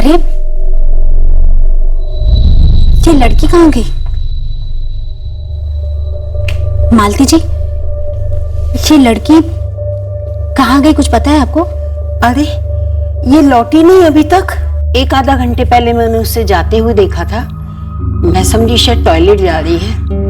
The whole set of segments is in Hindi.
अरे ये लड़की कहाँ गई? मालती जी, ये लड़की कहाँ गई, कुछ पता है आपको? अरे ये लौटी नहीं अभी तक। एक आधा घंटे पहले मैंने उसे जाते हुए देखा था। मैं समझी शायद टॉयलेट जा रही है।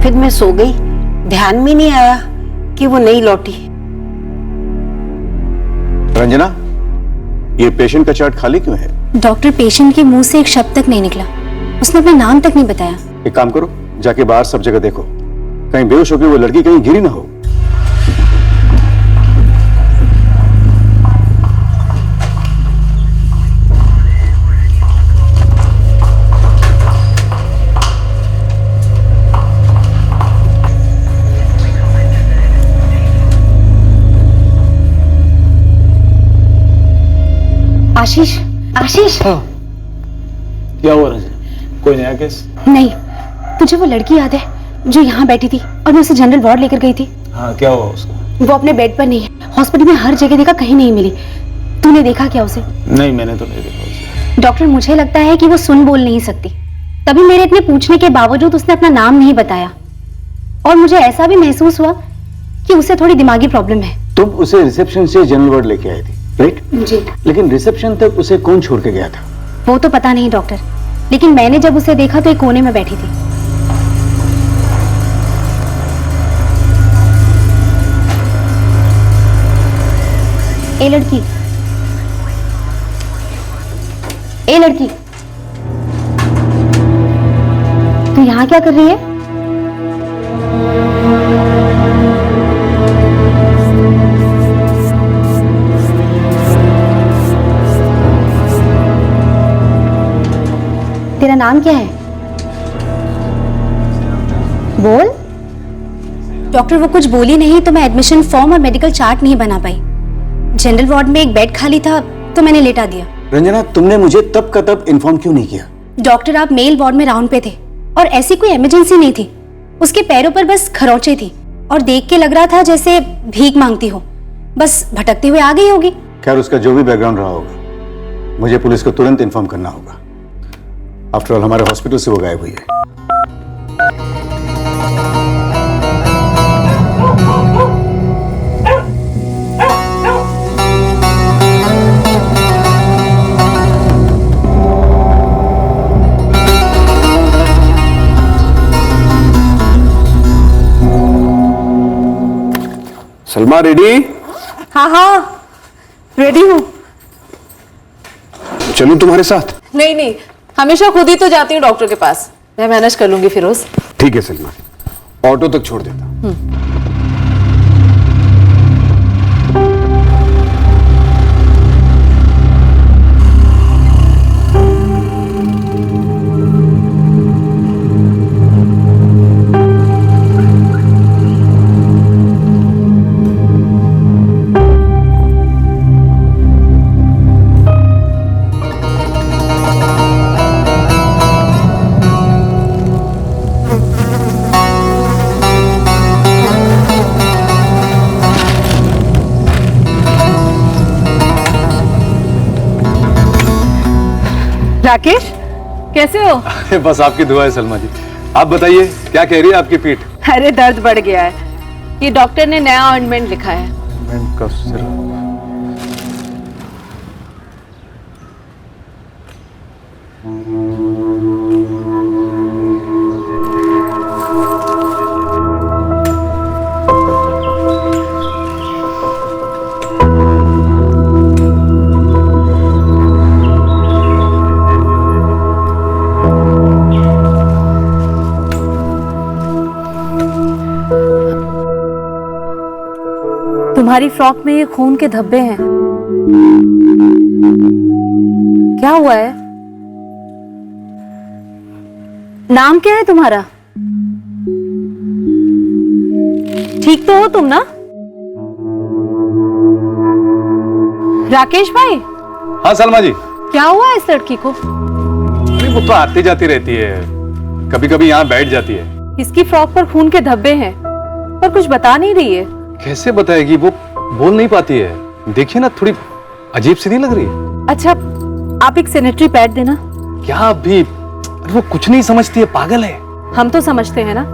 फिर मैं सो गई, ध्यान में नहीं आया कि वो नहीं लौटी। रंजना, ये पेशेंट का चार्ट खाली क्यों है? डॉक्टर, पेशेंट के मुंह से एक शब्द तक नहीं निकला, उसने अपना नाम तक नहीं बताया। एक काम करो, जाके बाहर सब जगह देखो, कहीं बेहोश होकर वो लड़की कहीं गिरी ना हो। आशीष, आशीष। हाँ। क्या हुआ रंजना? कोई नया केस? नहीं, तुझे वो लड़की याद है जो यहाँ बैठी थी और मैं उसे जनरल वार्ड लेकर गई थी? हाँ, क्या हुआ उसका? वो अपने बेड पर नहीं है, हॉस्पिटल में हर जगह देखा, कहीं नहीं मिली। तूने देखा क्या उसे? नहीं, मैंने तो नहीं देखा उसे। डॉक्टर, मुझे लगता है कि वो सुन बोल नहीं सकती, तभी मेरे इतने पूछने के बावजूद उसने अपना नाम नहीं बताया। और मुझे ऐसा भी महसूस हुआ कि उसे थोड़ी दिमागी प्रॉब्लम है। तुम उसे रिसेप्शन से जनरल वार्ड लेके आए थे, राइट? जी। लेकिन रिसेप्शन तक उसे कौन छोड़ के गया था? वो तो पता नहीं डॉक्टर, लेकिन मैंने जब उसे देखा तो एक कोने में बैठी थी। ए लड़की, ए लड़की, तू यहाँ क्या कर रही है? तेरा नाम क्या है? बोल। डॉक्टर, वो कुछ बोली नहीं तो मैं एडमिशन फॉर्म और मेडिकल चार्ट नहीं बना पाई। जनरल वार्ड में एक बेड खाली था तो मैंने लेटा दिया। रंजना, तुमने मुझे तब का तब इन्फॉर्म क्यों नहीं किया? डॉक्टर, आप मेल वार्ड में राउंड पे थे और ऐसी कोई इमरजेंसी नहीं थी। उसके पैरों पर बस खरोंचे थी और देख के लग रहा था जैसे भीख मांगती हो, बस भटकते हुए आ गई होगी। खैर, उसका जो भी बैकग्राउंड रहा होगा, मुझे पुलिस को तुरंत इन्फॉर्म करना होगा। आफ्टर ऑल हमारे हॉस्पिटल से वो गायब हुई है। सलमा, रेडी? हाँ हाँ, रेडी हूँ। चलूं तुम्हारे साथ? नहीं नहीं, हमेशा खुद ही तो जाती हूँ डॉक्टर के पास। मैं मैनेज कर लूंगी फिरोज। ठीक है सलमा, ऑटो तक छोड़ देता। राकेश, कैसे हो? बस आपकी दुआ है सलमा जी। आप बताइए, क्या कह रही है आपकी पीठ? अरे दर्द बढ़ गया है। ये डॉक्टर ने नया ऑइंटमेंट लिखा है। का सिरप। तुम्हारी फ्रॉक में ये खून के धब्बे हैं। क्या हुआ है? नाम क्या है तुम्हारा? ठीक तो हो तुम ना? राकेश भाई, हाँ सलमा जी। क्या हुआ इस लड़की को? अरे वो तो आती जाती रहती है, कभी कभी यहाँ बैठ जाती है। इसकी फ्रॉक पर खून के धब्बे हैं पर कुछ बता नहीं रही है। कैसे बताएगी, वो बोल नहीं पाती है। देखिए ना, थोड़ी अजीब सी नहीं लग रही है? अच्छा आप एक सैनिटरी पैड देना। क्या अभी? वो कुछ नहीं समझती है, पागल है। हम तो समझते हैं ना,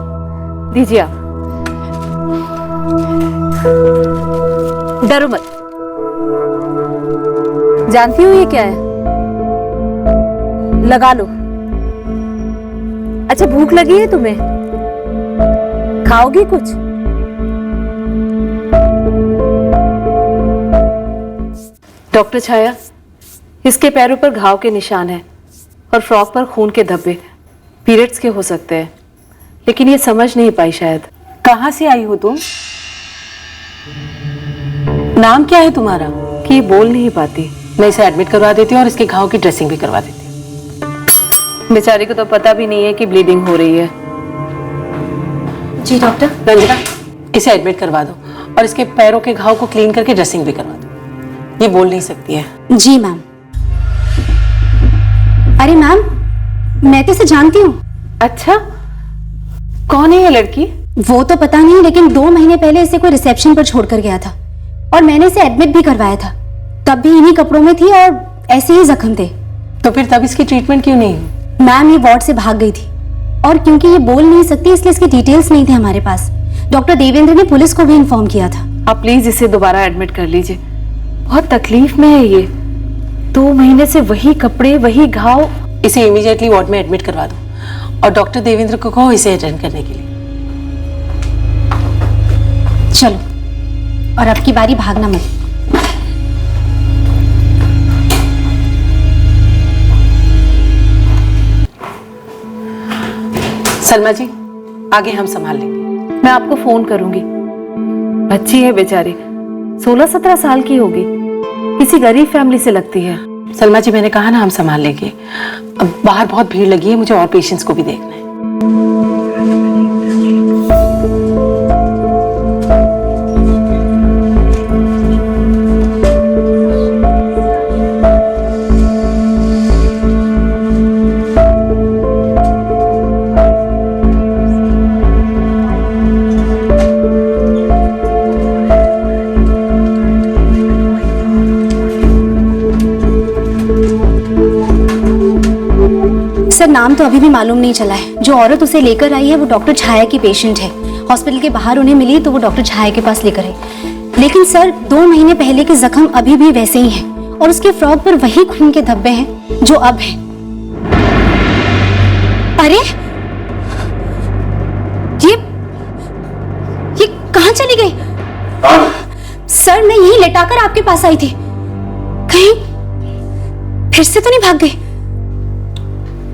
दीजिए आप। डरो मत। जानती हो ये क्या है? लगा लो। अच्छा भूख लगी है तुम्हें? खाओगी कुछ? डॉक्टर छाया, इसके पैरों पर घाव के निशान हैं और फ्रॉक पर खून के धब्बे। पीरियड्स के हो सकते हैं, लेकिन ये समझ नहीं पाई शायद। कहाँ से आई हो तुम? नाम क्या है तुम्हारा? कि ये बोल नहीं पाती। मैं इसे एडमिट करवा देती हूँ और इसके घाव की ड्रेसिंग भी करवा देती हूँ। बेचारी को तो पता भी नहीं है कि ब्लीडिंग हो रही है। जी डॉक्टर। रंजना, इसे एडमिट करवा दो और इसके पैरों के घाव को क्लीन करके ड्रेसिंग भी करवा दो। ये बोल नहीं सकती है। जी मैम। अरे मैम, मैं तो इसे जानती हूँ। अच्छा, कौन है ये लड़की? वो तो पता नहीं, लेकिन 2 महीने पहले इसे कोई रिसेप्शन पर छोड़कर गया था और मैंने इसे एडमिट भी करवाया था। तब भी इन्हीं कपड़ों में थी और ऐसे ही जख्म थे। तो फिर तब इसकी ट्रीटमेंट क्यों नहीं हुई? मैम ये वार्ड से भाग गई थी और क्योंकि ये बोल नहीं सकती इसलिए इसके डिटेल्स नहीं थे हमारे पास। डॉक्टर देवेंद्र ने पुलिस को भी इन्फॉर्म किया था। आप प्लीज इसे दोबारा एडमिट कर लीजिए, बहुत तकलीफ में है ये। 2 महीने से वही कपड़े, वही घाव। इसे इमीडिएटली वार्ड में एडमिट करवा दो और डॉक्टर देवेंद्र को कहो इसे अटेंड करने के लिए। चलो, और अब की बारी भागना मत। सलमा जी, आगे हम संभाल लेंगे। मैं आपको फोन करूंगी। बच्ची है बेचारी, 16-17 साल की होगी, किसी गरीब फैमिली से लगती है। सलमा जी, मैंने कहा ना हम संभाल लेंगे। अब बाहर बहुत भीड़ लगी है, मुझे और पेशेंट्स को भी देखना है। सर नाम तो अभी भी मालूम नहीं चला है। जो औरत उसे लेकर आई है वो डॉक्टर छाया की पेशेंट है। हॉस्पिटल के बाहर उन्हें मिली तो वो डॉक्टर छाया के पास लेकर आई। लेकिन सर 2 महीने पहले के जख्म अभी भी वैसे ही हैं और उसके फ्रॉक पर वही खून के धब्बे हैं जो अब हैं। अरे ये कहाँ चली गई? सर मैं यही लेटाकर आपके पास आई थी, कहीं फिर से तो नहीं भाग गई?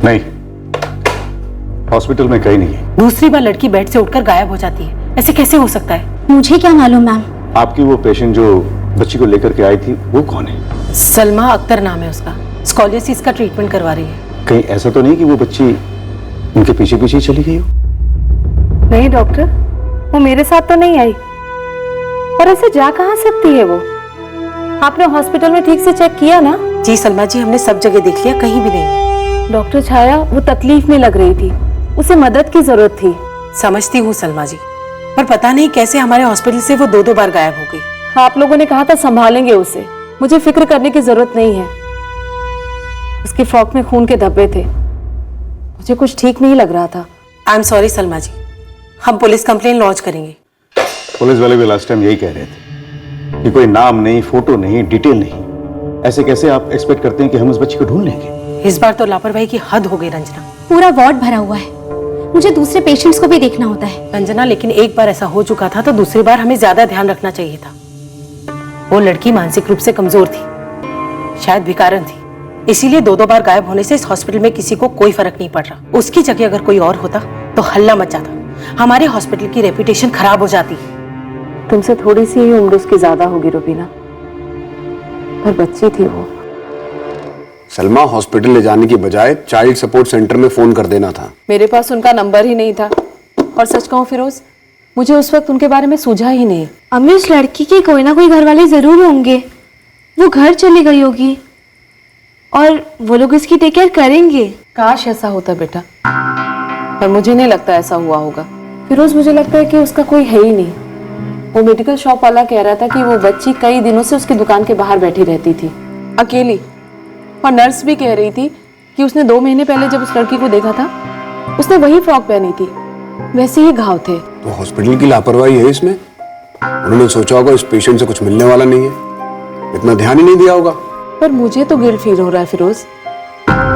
नहीं, हॉस्पिटल में कहीं नहीं है। दूसरी बार लड़की बेड से उठकर गायब हो जाती है, ऐसे कैसे हो सकता है? मुझे क्या मालूम मैम। आपकी वो पेशेंट जो बच्ची को लेकर के आई थी वो कौन है? सलमा अख्तर नाम है उसका। स्कॉलियोसिस का ट्रीटमेंट करवा रही है। कहीं ऐसा तो नहीं कि वो बच्ची उनके पीछे पीछे ही चली गई हो? नहीं डॉक्टर, वो मेरे साथ तो नहीं आई। और ऐसे जा कहाँ सकती है वो? आपने हॉस्पिटल में ठीक से चेक किया ना? जी सलमा जी, हमने सब जगह देख लिया, कहीं भी नहीं। डॉक्टर छाया वो तकलीफ में लग रही थी, उसे मदद की जरूरत थी। समझती हूँ सलमा जी, पर पता नहीं कैसे हमारे हॉस्पिटल से वो 2 बार गायब हो गई। आप लोगों ने कहा था संभालेंगे उसे, मुझे फिक्र करने की जरूरत नहीं है। उसकी फ्रॉक में खून के धब्बे थे, मुझे कुछ ठीक नहीं लग रहा था। आई एम सॉरी सलमा जी, हम पुलिस कंप्लेन लॉन्च करेंगे। पुलिस वाले भी लास्ट टाइम यही कह रहे थे कि कोई नाम नहीं, फोटो नहीं, डिटेल नहीं। ऐसे कैसे आप एक्सपेक्ट करते हैं कि हम उस बच्ची को ढूंढ लेंगे? इस बार तो लापरवाही की हद हो गई रंजना। पूरा वार्ड भरा हुआ है, मुझे दूसरे पेशेंट्स को भी देखना होता है। रंजना, लेकिन एक बार ऐसा हो चुका था तो दूसरी बार हमें ज्यादा ध्यान रखना चाहिए था। वो लड़की मानसिक रूप से कमजोर थी, शायद भिकारन थी, इसीलिए 2 बार गायब होने से इस हॉस्पिटल में किसी को कोई फर्क नहीं पड़ रहा। उसकी जगह अगर कोई और होता तो हल्ला मच जाता, हमारे हॉस्पिटल की रेपुटेशन खराब हो जाती। तुमसे थोड़ी सी ही उम्र उसकी ज्यादा होगी रुबीना, पर बच्ची थी वो। सलमा, हॉस्पिटल ले जाने की बजाय चाइल्ड सपोर्ट सेंटर में फोन कर देना था। मेरे पास उनका नंबर ही नहीं था, और सच कहूं फिरोज, मुझे उस वक्त उनके बारे में सूझा ही नहीं। अम्मी उस लड़की के कोई ना कोई घर वाले जरूर होंगे, वो घर चली गई होगी। और वो लोग इसकी टेक केयर करेंगे। काश ऐसा होता बेटा, पर मुझे नहीं लगता ऐसा हुआ होगा। फिरोज, मुझे लगता है कि उसका कोई है ही नहीं। वो मेडिकल शॉप वाला कह रहा था कि वो बच्ची कई दिनों से उसकी दुकान के बाहर बैठी रहती थी अकेली, और नर्स भी कह रही थी कि उसने 2 महीने पहले जब उस लड़की को देखा था उसने वही फ्रॉक पहनी थी, वैसे ही घाव थे। तो हॉस्पिटल की लापरवाही है इसमें। उन्होंने सोचा होगा इस पेशेंट से कुछ मिलने वाला नहीं है, इतना ध्यान ही नहीं दिया होगा। पर मुझे तो गिल्ट फील हो रहा है फिरोज,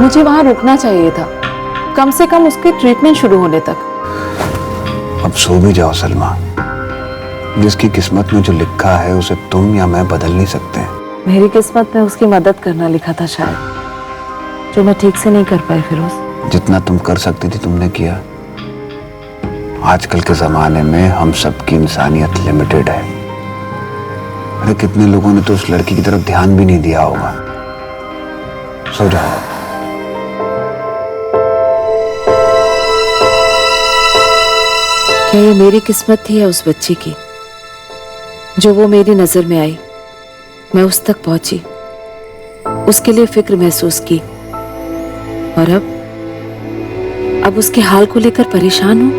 मुझे वहां रुकना चाहिए था, कम से कम उसके ट्रीटमेंट शुरू होने तक। अब सो भी जाओ सलमा, जिसकी किस्मत में जो लिखा है उसे तुम या मैं बदल नहीं सकते। मेरी किस्मत में उसकी मदद करना लिखा था शायद, जो मैं ठीक से नहीं कर पाई फिरोज। जितना तुम कर सकती थी तुमने किया। आजकल के जमाने में हम सबकी इंसानियत लिमिटेड है। अरे कितने लोगों ने तो उस लड़की की तरफ ध्यान भी नहीं दिया होगा। सो जाओ। क्या ये मेरी किस्मत थी या उस बच्ची की, जो वो मेरी नजर में आई, मैं उस तक पहुंची, उसके लिए फिक्र महसूस की, और अब उसके हाल को लेकर परेशान हूं।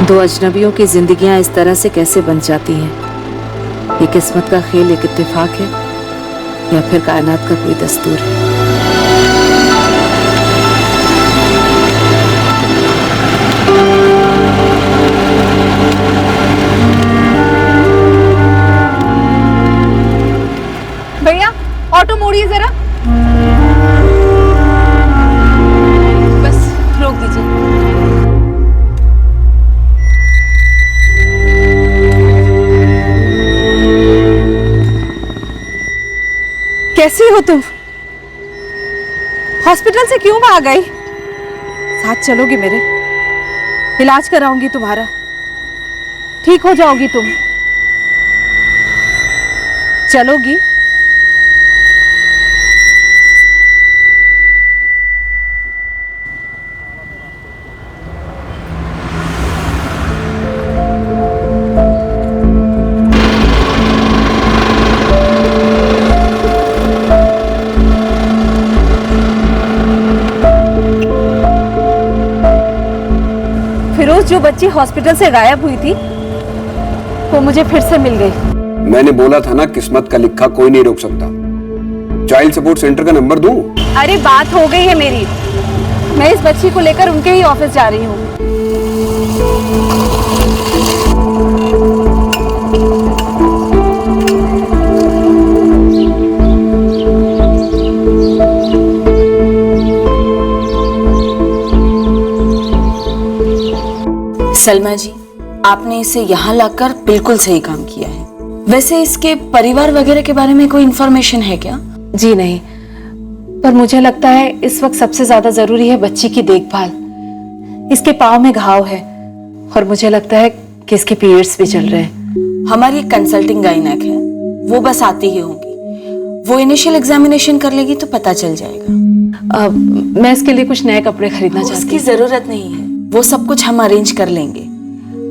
2 अजनबियों की जिंदगियां इस तरह से कैसे बन जाती हैं? ये किस्मत का खेल, एक इत्तेफाक है या फिर कायनात का कोई दस्तूर है? भैया ऑटो मोड़िए जरा। बस रोक दीजिए। कैसी हो तुम? हॉस्पिटल से क्यों भाग गई? साथ चलोगी मेरे? इलाज कराऊंगी तुम्हारा, ठीक हो जाओगी तुम। चलोगी? फिरोज, जो बच्ची हॉस्पिटल से गायब हुई थी वो मुझे फिर से मिल गई। मैंने बोला था ना, किस्मत का लिखा कोई नहीं रोक सकता। चाइल्ड सपोर्ट सेंटर का नंबर दूं? अरे बात हो गई है मेरी, मैं इस बच्ची को लेकर उनके ही ऑफिस जा रही हूँ। सलमा जी, आपने इसे यहाँ लाकर बिल्कुल सही काम किया है। वैसे इसके परिवार वगैरह के बारे में कोई इंफॉर्मेशन है क्या? जी नहीं, पर मुझे लगता है इस वक्त सबसे ज्यादा जरूरी है बच्ची की देखभाल। इसके पाँव में घाव है और मुझे लगता है कि इसके पीरियड्स भी चल रहे हैं। हमारी एक कंसल्टिंग गायनेक है, वो बस आती ही होंगी। वो इनिशियल एग्जामिनेशन कर लेगी तो पता चल जाएगा। मैं इसके लिए कुछ नए कपड़े खरीदना चाहती उसकी हूँ। जरूरत नहीं है, वो सब कुछ हम अरेंज कर लेंगे।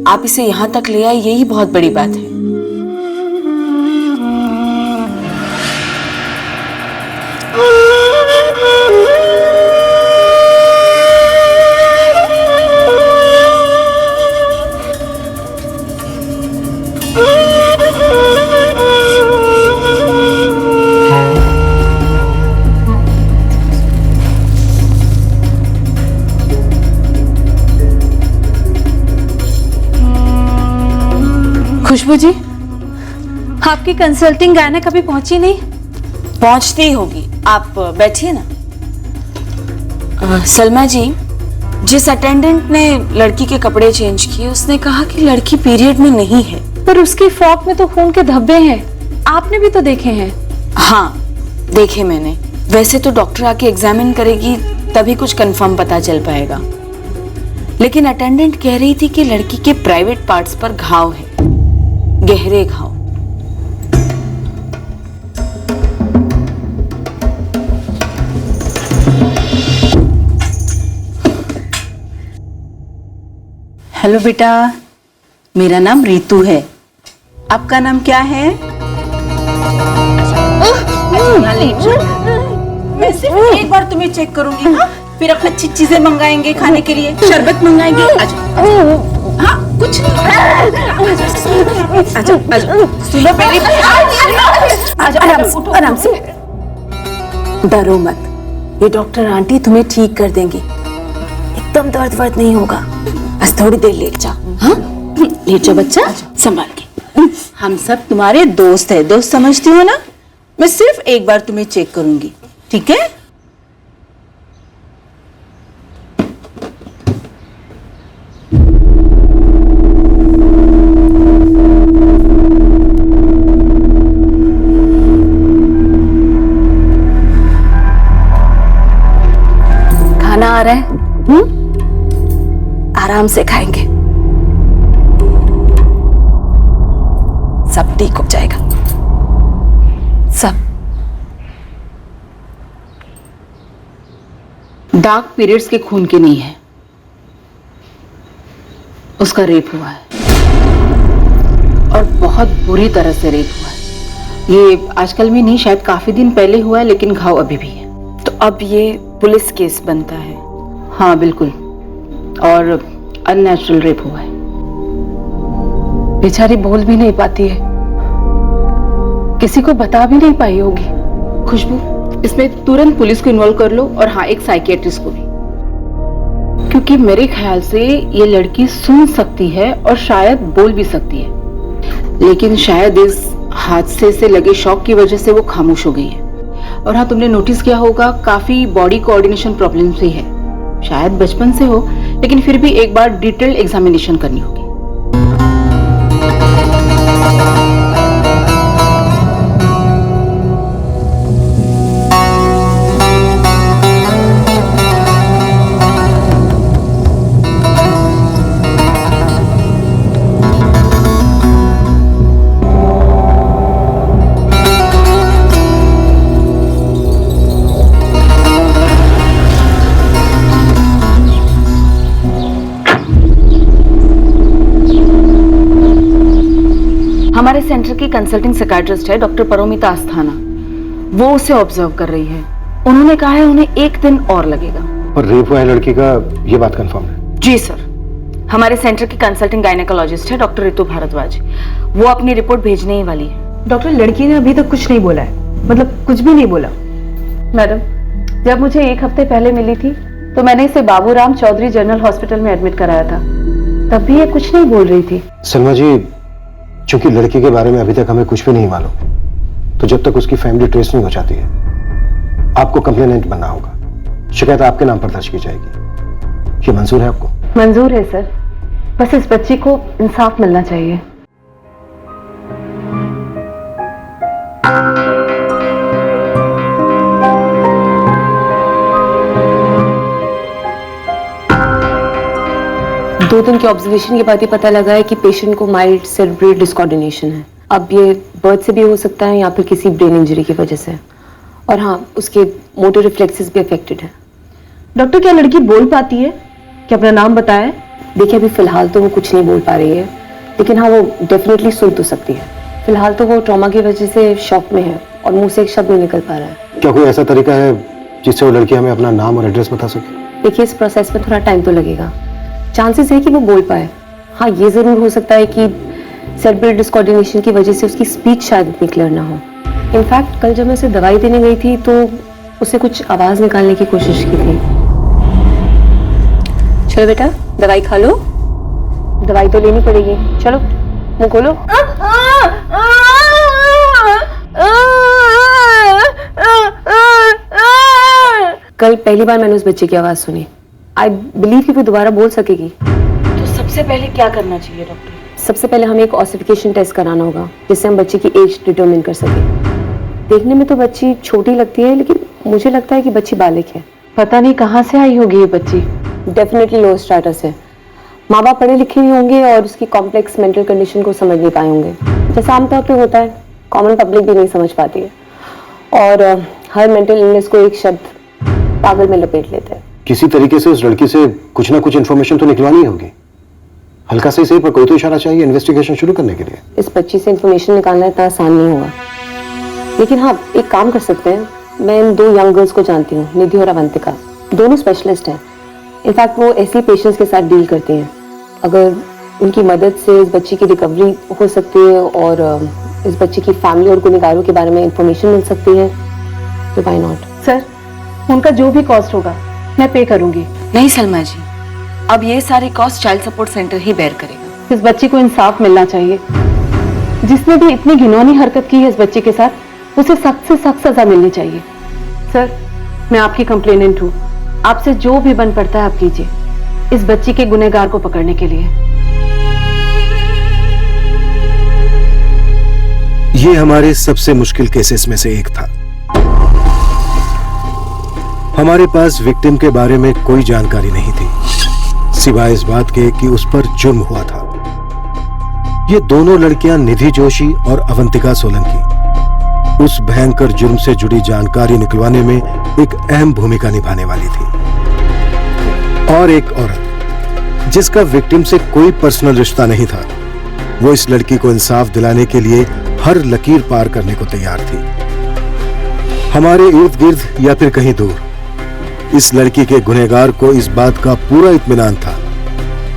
आप इसे यहाँ तक ले आए, यही बहुत बड़ी बात है। खुशबू जी, आपकी कंसल्टिंग गायनेक अभी पहुंची नहीं? पहुंचती ही होगी, आप बैठिए ना। सलमा जी, जिस अटेंडेंट ने लड़की के कपड़े चेंज किए उसने कहा कि लड़की पीरियड में नहीं है। पर उसकी फ्रॉक में तो खून के धब्बे हैं, आपने भी तो देखे हैं। हाँ देखे मैंने। वैसे तो डॉक्टर आके एग्जामिन करेगी तभी कुछ कंफर्म पता चल पाएगा, लेकिन अटेंडेंट कह रही थी कि लड़की के प्राइवेट पार्ट्स पर घाव है, गहरे घाव। हेलो बेटा, मेरा नाम रीतू है। आपका नाम क्या है? मैं सिर्फ एक बार तुम्हें चेक करूंगी, हाँ? फिर अब अच्छी चीजें मंगाएंगे खाने के लिए, शरबत मंगाएंगे। आजा, हाँ कुछ नहीं। आजा, आजा, सुनो मेरी, आजा, आराम से। डरो मत, ये डॉक्टर आंटी तुम्हें ठीक कर देंगी, एकदम दर्द वर्द नहीं होगा। बस थोड़ी देर लेट जा, हाँ? लेट जा बच्चा, संभाल के। हम सब तुम्हारे दोस्त है, दोस्त समझती हो ना? मैं सिर्फ एक बार तुम्हें चेक करूंगी, ठीक है? खाना आ रहा है, आराम से खाएंगे, सब ठीक हो जाएगा, सब। डार्क पीरियड्स के खून के नहीं है, उसका रेप हुआ है और बहुत बुरी तरह से रेप हुआ है। ये आजकल में नहीं, शायद काफी दिन पहले हुआ है, लेकिन घाव अभी भी है। तो अब ये पुलिस केस बनता है? हाँ बिल्कुल, और अननेचुरल रेप हुआ है। बेचारी बोल भी नहीं पाती है, किसी को बता भी नहीं पाई होगी। खुशबू, इसमें तुरंत पुलिस को इन्वॉल्व कर लो, और हाँ एक साइकियाट्रिस्ट को भी, क्योंकि मेरे ख्याल से ये लड़की सुन सकती है और शायद बोल भी सकती है, लेकिन शायद इस हादसे से लगे शॉक की वजह से वो खामोश हो गई है। और हाँ, तुमने नोटिस किया होगा काफी बॉडी कोऑर्डिनेशन प्रॉब्लम भी है, शायद बचपन से हो, लेकिन फिर भी एक बार डिटेल एग्जामिनेशन करनी होगी। हमारे सेंटर की कंसल्टिंग साइकियाट्रिस्ट है डॉक्टर परोमिता अस्थाना, वो उसे ऑब्जर्व कर रही है। उन्होंने कहा है उन्हें 1 दिन और लगेगा। पर रेप हुआ है लड़की का, ये बात कंफर्म है? जी सर, हमारे सेंटर की कंसल्टिंग गायनेकोलॉजिस्ट है डॉक्टर ऋतु भारद्वाज, वो अपनी रिपोर्ट भेजने ही वाली है। डॉक्टर, लड़की ने अभी तक कुछ नहीं बोला है, मतलब कुछ भी नहीं बोला। मैडम, जब मुझे 1 हफ्ते पहले मिली थी तो मैंने इसे बाबूराम चौधरी जनरल हॉस्पिटल में एडमिट कराया था, तब भी ये कुछ नहीं बोल रही थी। सलमा जी, चूंकि लड़की के बारे में अभी तक हमें कुछ भी नहीं मालूम, तो जब तक उसकी फैमिली ट्रेस नहीं हो जाती है, आपको कंप्लेनेंट बनना होगा। शिकायत आपके नाम पर दर्ज की जाएगी। ये मंजूर है आपको? मंजूर है सर, बस इस बच्ची को इंसाफ मिलना चाहिए। दो दिन के ऑब्जर्वेशन के बाद ही पता लगा है कि पेशेंट को माइल्ड सेरेब्रल डिसकोऑर्डिनेशन है। अब ये बर्थ से भी हो सकता है या फिर किसी ब्रेन इंजरी की वजह से, और हाँ, उसके मोटर रिफ्लेक्सेस भी अफेक्टेड है। डॉक्टर, क्या लड़की बोल पाती है? क्या अपना नाम बताया? देखिए, अभी फिलहाल तो वो कुछ नहीं बोल पा रही है, लेकिन हाँ, वो डेफिनेटली सुन तो सकती है। फिलहाल तो वो ट्रॉमा की वजह से शॉक में है और मुंह से एक शब्द नहीं निकल पा रहा है। क्या कोई ऐसा तरीका है जिससे वो लड़की हमें अपना नाम और एड्रेस बता सके? देखिए, इस प्रोसेस में थोड़ा टाइम तो लगेगा, चांसेस है कि वो बोल पाए। हाँ, ये जरूर हो सकता है कि सेरेब्रल डिसकोऑर्डिनेशन की वजह से उसकी स्पीच शायद इतनी क्लियर ना हो। इनफैक्ट कल जब मैं उसे दवाई देने गई थी तो उसे कुछ आवाज निकालने की कोशिश की थी। चलो बेटा, दवाई खा लो, दवाई तो लेनी पड़ेगी। चलो, मुंह खोलो। कल पहली बार मैंने उस बच्चे की आवाज सुनी। आई बिलीव कि वो दोबारा बोल सकेगी। तो सबसे पहले क्या करना चाहिए डॉक्टर? सबसे पहले हमें एक ऑसिफिकेशन टेस्ट कराना होगा, जिससे हम बच्चे की एज डिटरमिन कर सकें। देखने में तो बच्ची छोटी लगती है, लेकिन मुझे लगता है कि बच्ची बालिग है। पता नहीं कहाँ से आई होगी ये बच्ची। डेफिनेटली लो स्टेटस है। माँ बाप पढ़े लिखे नहीं होंगे और उसकी कॉम्प्लेक्स मेंटल कंडीशन को समझ नहीं पाए होंगे, जैसा आमतौर पे होता है। कॉमन पब्लिक भी नहीं समझ पाती है, और हर मेंटल इलनेस को एक शब्द पागल में लपेट लेते हैं। किसी तरीके से उस लड़की से कुछ ना कुछ इन्फॉर्मेशन तो निकलवानी होगी, हल्का से सही, पर कोई तो इशारा चाहिए इन्वेस्टिगेशन शुरू करने के लिए। इस बच्ची से इन्फॉर्मेशन निकालना इतना आसान नहीं होगा। लेकिन हाँ, एक काम कर सकते हैं, मैं इन 2 यंग गर्ल्स को जानती हूँ, निधि और अवंतिका। दोनों स्पेशलिस्ट हैं। इनफैक्ट वो ऐसी पेशेंट्स के साथ डील करती हैं। अगर उनकी मदद से इस बच्ची की रिकवरी हो सकती है और इस बच्ची की फैमिली और गुनहगारों के बारे में इंफॉर्मेशन मिल सकती है, तो व्हाई नॉट। सर, उनका जो भी कॉस्ट होगा मैं पे करूंगी। नहीं सलमा जी, अब ये सारी कॉस्ट चाइल्ड सपोर्ट सेंटर ही बेयर करेगा। इस बच्ची को इंसाफ मिलना चाहिए। जिसने भी इतनी घिनौनी हरकत की है इस बच्ची के साथ, उसे सख्त से सख्त सजा मिलनी चाहिए। सर, मैं आपकी कंप्लेनेंट हूँ। आपसे जो भी बन पड़ता है आप कीजिए, इस बच्ची के गुनहगार को पकड़ने के लिए। ये हमारे सबसे मुश्किल केसेस में से एक था। हमारे पास विक्टिम के बारे में कोई जानकारी नहीं थी, सिवाय इस बात के कि उस पर जुर्म हुआ था। ये दोनों लड़कियां निधि जोशी और अवंतिका सोलंकी उस भयंकर जुर्म से जुड़ी जानकारी निकलवाने में एक अहम भूमिका निभाने वाली थी। और एक औरत जिसका विक्टिम से कोई पर्सनल रिश्ता नहीं था, वो इस लड़की को इंसाफ दिलाने के लिए हर लकीर पार करने को तैयार थी। हमारे इर्द गिर्द या फिर कहीं दूर इस लड़की के गुनहगार को इस बात का पूरा इत्मीनान था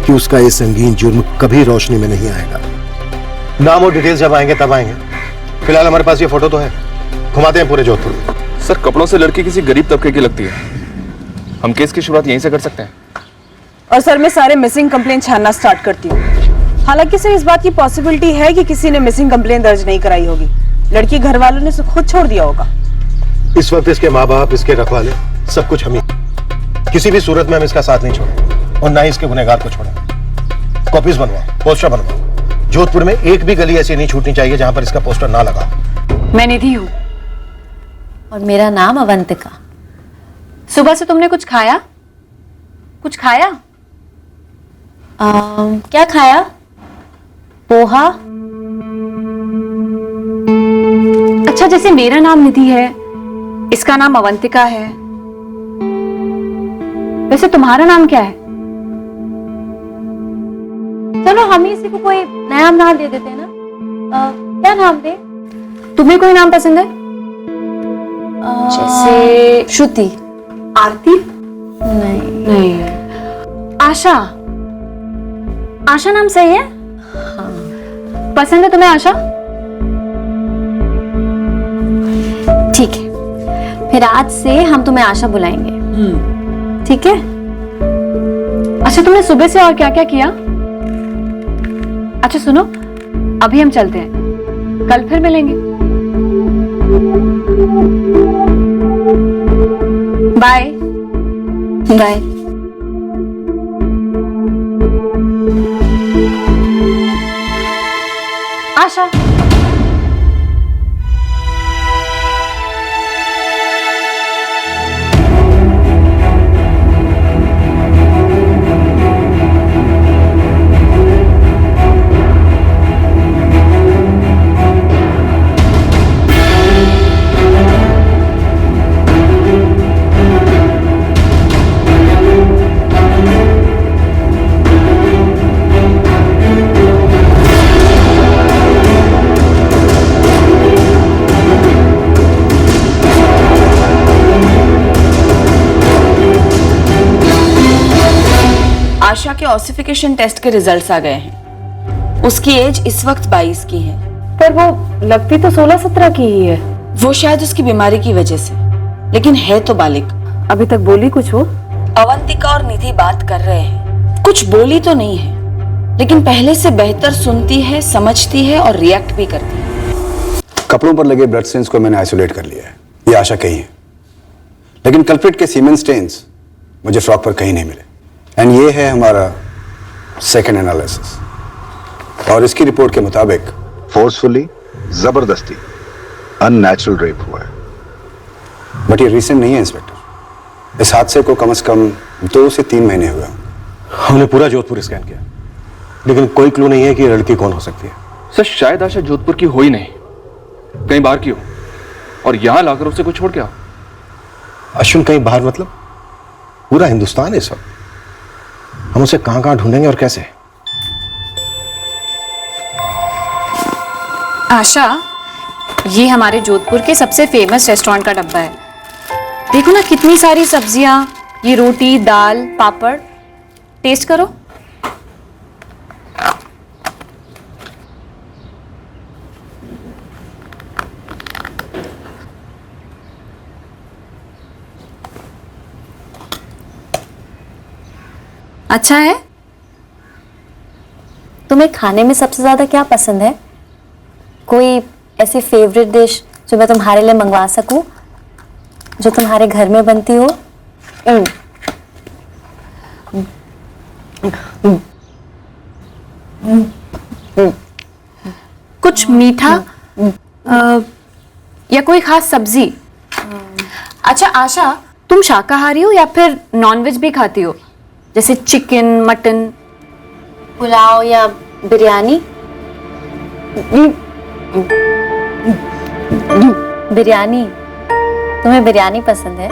कि उसका ये संगीन जुर्म कभी रोशनी में नहीं आएगा। नाम और डिटेल्स जब आएंगे तब आएंगे। फिलहाल हमारे पास ये फोटो तो है, घुमाते हैं पूरे जोधपुर में। सर, कपड़ों से लड़की किसी गरीब तबके की लगती है। हम केस की शुरुआत यहीं से कर सकते हैं। और सर, मैं सारे मिसिंग कंप्लेंट छानना स्टार्ट करती हूँ। हालांकि सर, इस बात की पॉसिबिलिटी है कि किसी ने मिसिंग कंप्लेंट दर्ज नहीं कराई होगी। लड़की घर वालों ने उसे खुद छोड़ दिया होगा। इस वक्त इसके माँ बाप, इसके रखवाले, सब कुछ हम ही। किसी भी सूरत में हम इसका साथ नहीं छोड़ेंगे और ना ही इसके गुनहगार को छोड़ेंगे। कॉपीज बनवाओ, पोस्टर बनवाओ। जोधपुर में एक भी गली ऐसी नहीं छूटनी चाहिए जहां पर इसका पोस्टर ना लगा। मैं निधि हूँ और मेरा नाम अवंतिका। सुबह से तुमने कुछ खाया? कुछ खाया? क्या खाया? पोहा? अच्छा, जैसे मेरा नाम निधि है, इसका नाम अवंतिका है, वैसे तुम्हारा नाम क्या है? चलो हम ही इसी को कोई नया नाम दे देते हैं ना। क्या नाम दे? तुम्हें कोई नाम पसंद है? जैसे श्रुति, आरती? नहीं। आशा? आशा नाम सही है? हाँ। पसंद है तुम्हें आशा? ठीक है, फिर आज से हम तुम्हें आशा बुलाएंगे। ठीक है? अच्छा, तुमने सुबह से और क्या क्या किया? अच्छा सुनो, अभी हम चलते हैं, कल फिर मिलेंगे। Bye bye. आशा, आशा के ऑसिफिकेशन टेस्ट के रिजल्ट्स आ गए हैं। उसकी एज इस वक्त 22 की है। पर वो लगती तो 16-17 की ही है। वो शायद उसकी बीमारी की वजह से, लेकिन है तो बालिक। अभी तक बोली कुछ हो? अवंतिका और निधि बात कर रहे हैं। कुछ बोली तो नहीं है, लेकिन पहले से बेहतर सुनती है, समझती है और रिएक्ट भी करती है। कपड़ों पर लगे ब्लड स्टेन्स को मैंने आइसोलेट कर लिया है। ये आशा कही है, लेकिन कल्प्रिट के सीमेन स्टेन्स मुझे फ्रॉक पर कहीं नहीं मिले। एंड ये है हमारा सेकेंड एनालिसिस, और इसकी रिपोर्ट के मुताबिक फोर्सफुली, जबरदस्ती, अननेचुरल रेप हुआ है। बट ये रिसेंट नहीं है इंस्पेक्टर। इस हादसे को कम से कम 2 से 3 महीने हुए हैं। हमने पूरा जोधपुर स्कैन किया, लेकिन कोई क्लू नहीं है कि ये लड़की कौन हो सकती है। सर, शायद आशा जोधपुर की हो ही नहीं, कहीं बाहर की हो, और यहां लाकर उसे कुछ छोड़ के आओ। अश्विन, कहीं बाहर मतलब? पूरा हिंदुस्तान है सब। हम उसे कहां कहां ढूंढेंगे और कैसे? आशा, ये हमारे जोधपुर के सबसे फेमस रेस्टोरेंट का डब्बा है। देखो ना कितनी सारी सब्जियां, ये रोटी, दाल, पापड़। टेस्ट करो। अच्छा है? तुम्हें खाने में सबसे ज्यादा क्या पसंद है? कोई ऐसी फेवरेट डिश जो मैं तुम्हारे लिए मंगवा सकूं, जो तुम्हारे घर में बनती हो? कुछ मीठा या कोई खास सब्जी? अच्छा आशा, तुम शाकाहारी हो या फिर नॉनवेज भी खाती हो, जैसे चिकन, मटन? पुलाव या बिरयानी? बिरयानी। तुम्हें बिरयानी पसंद है?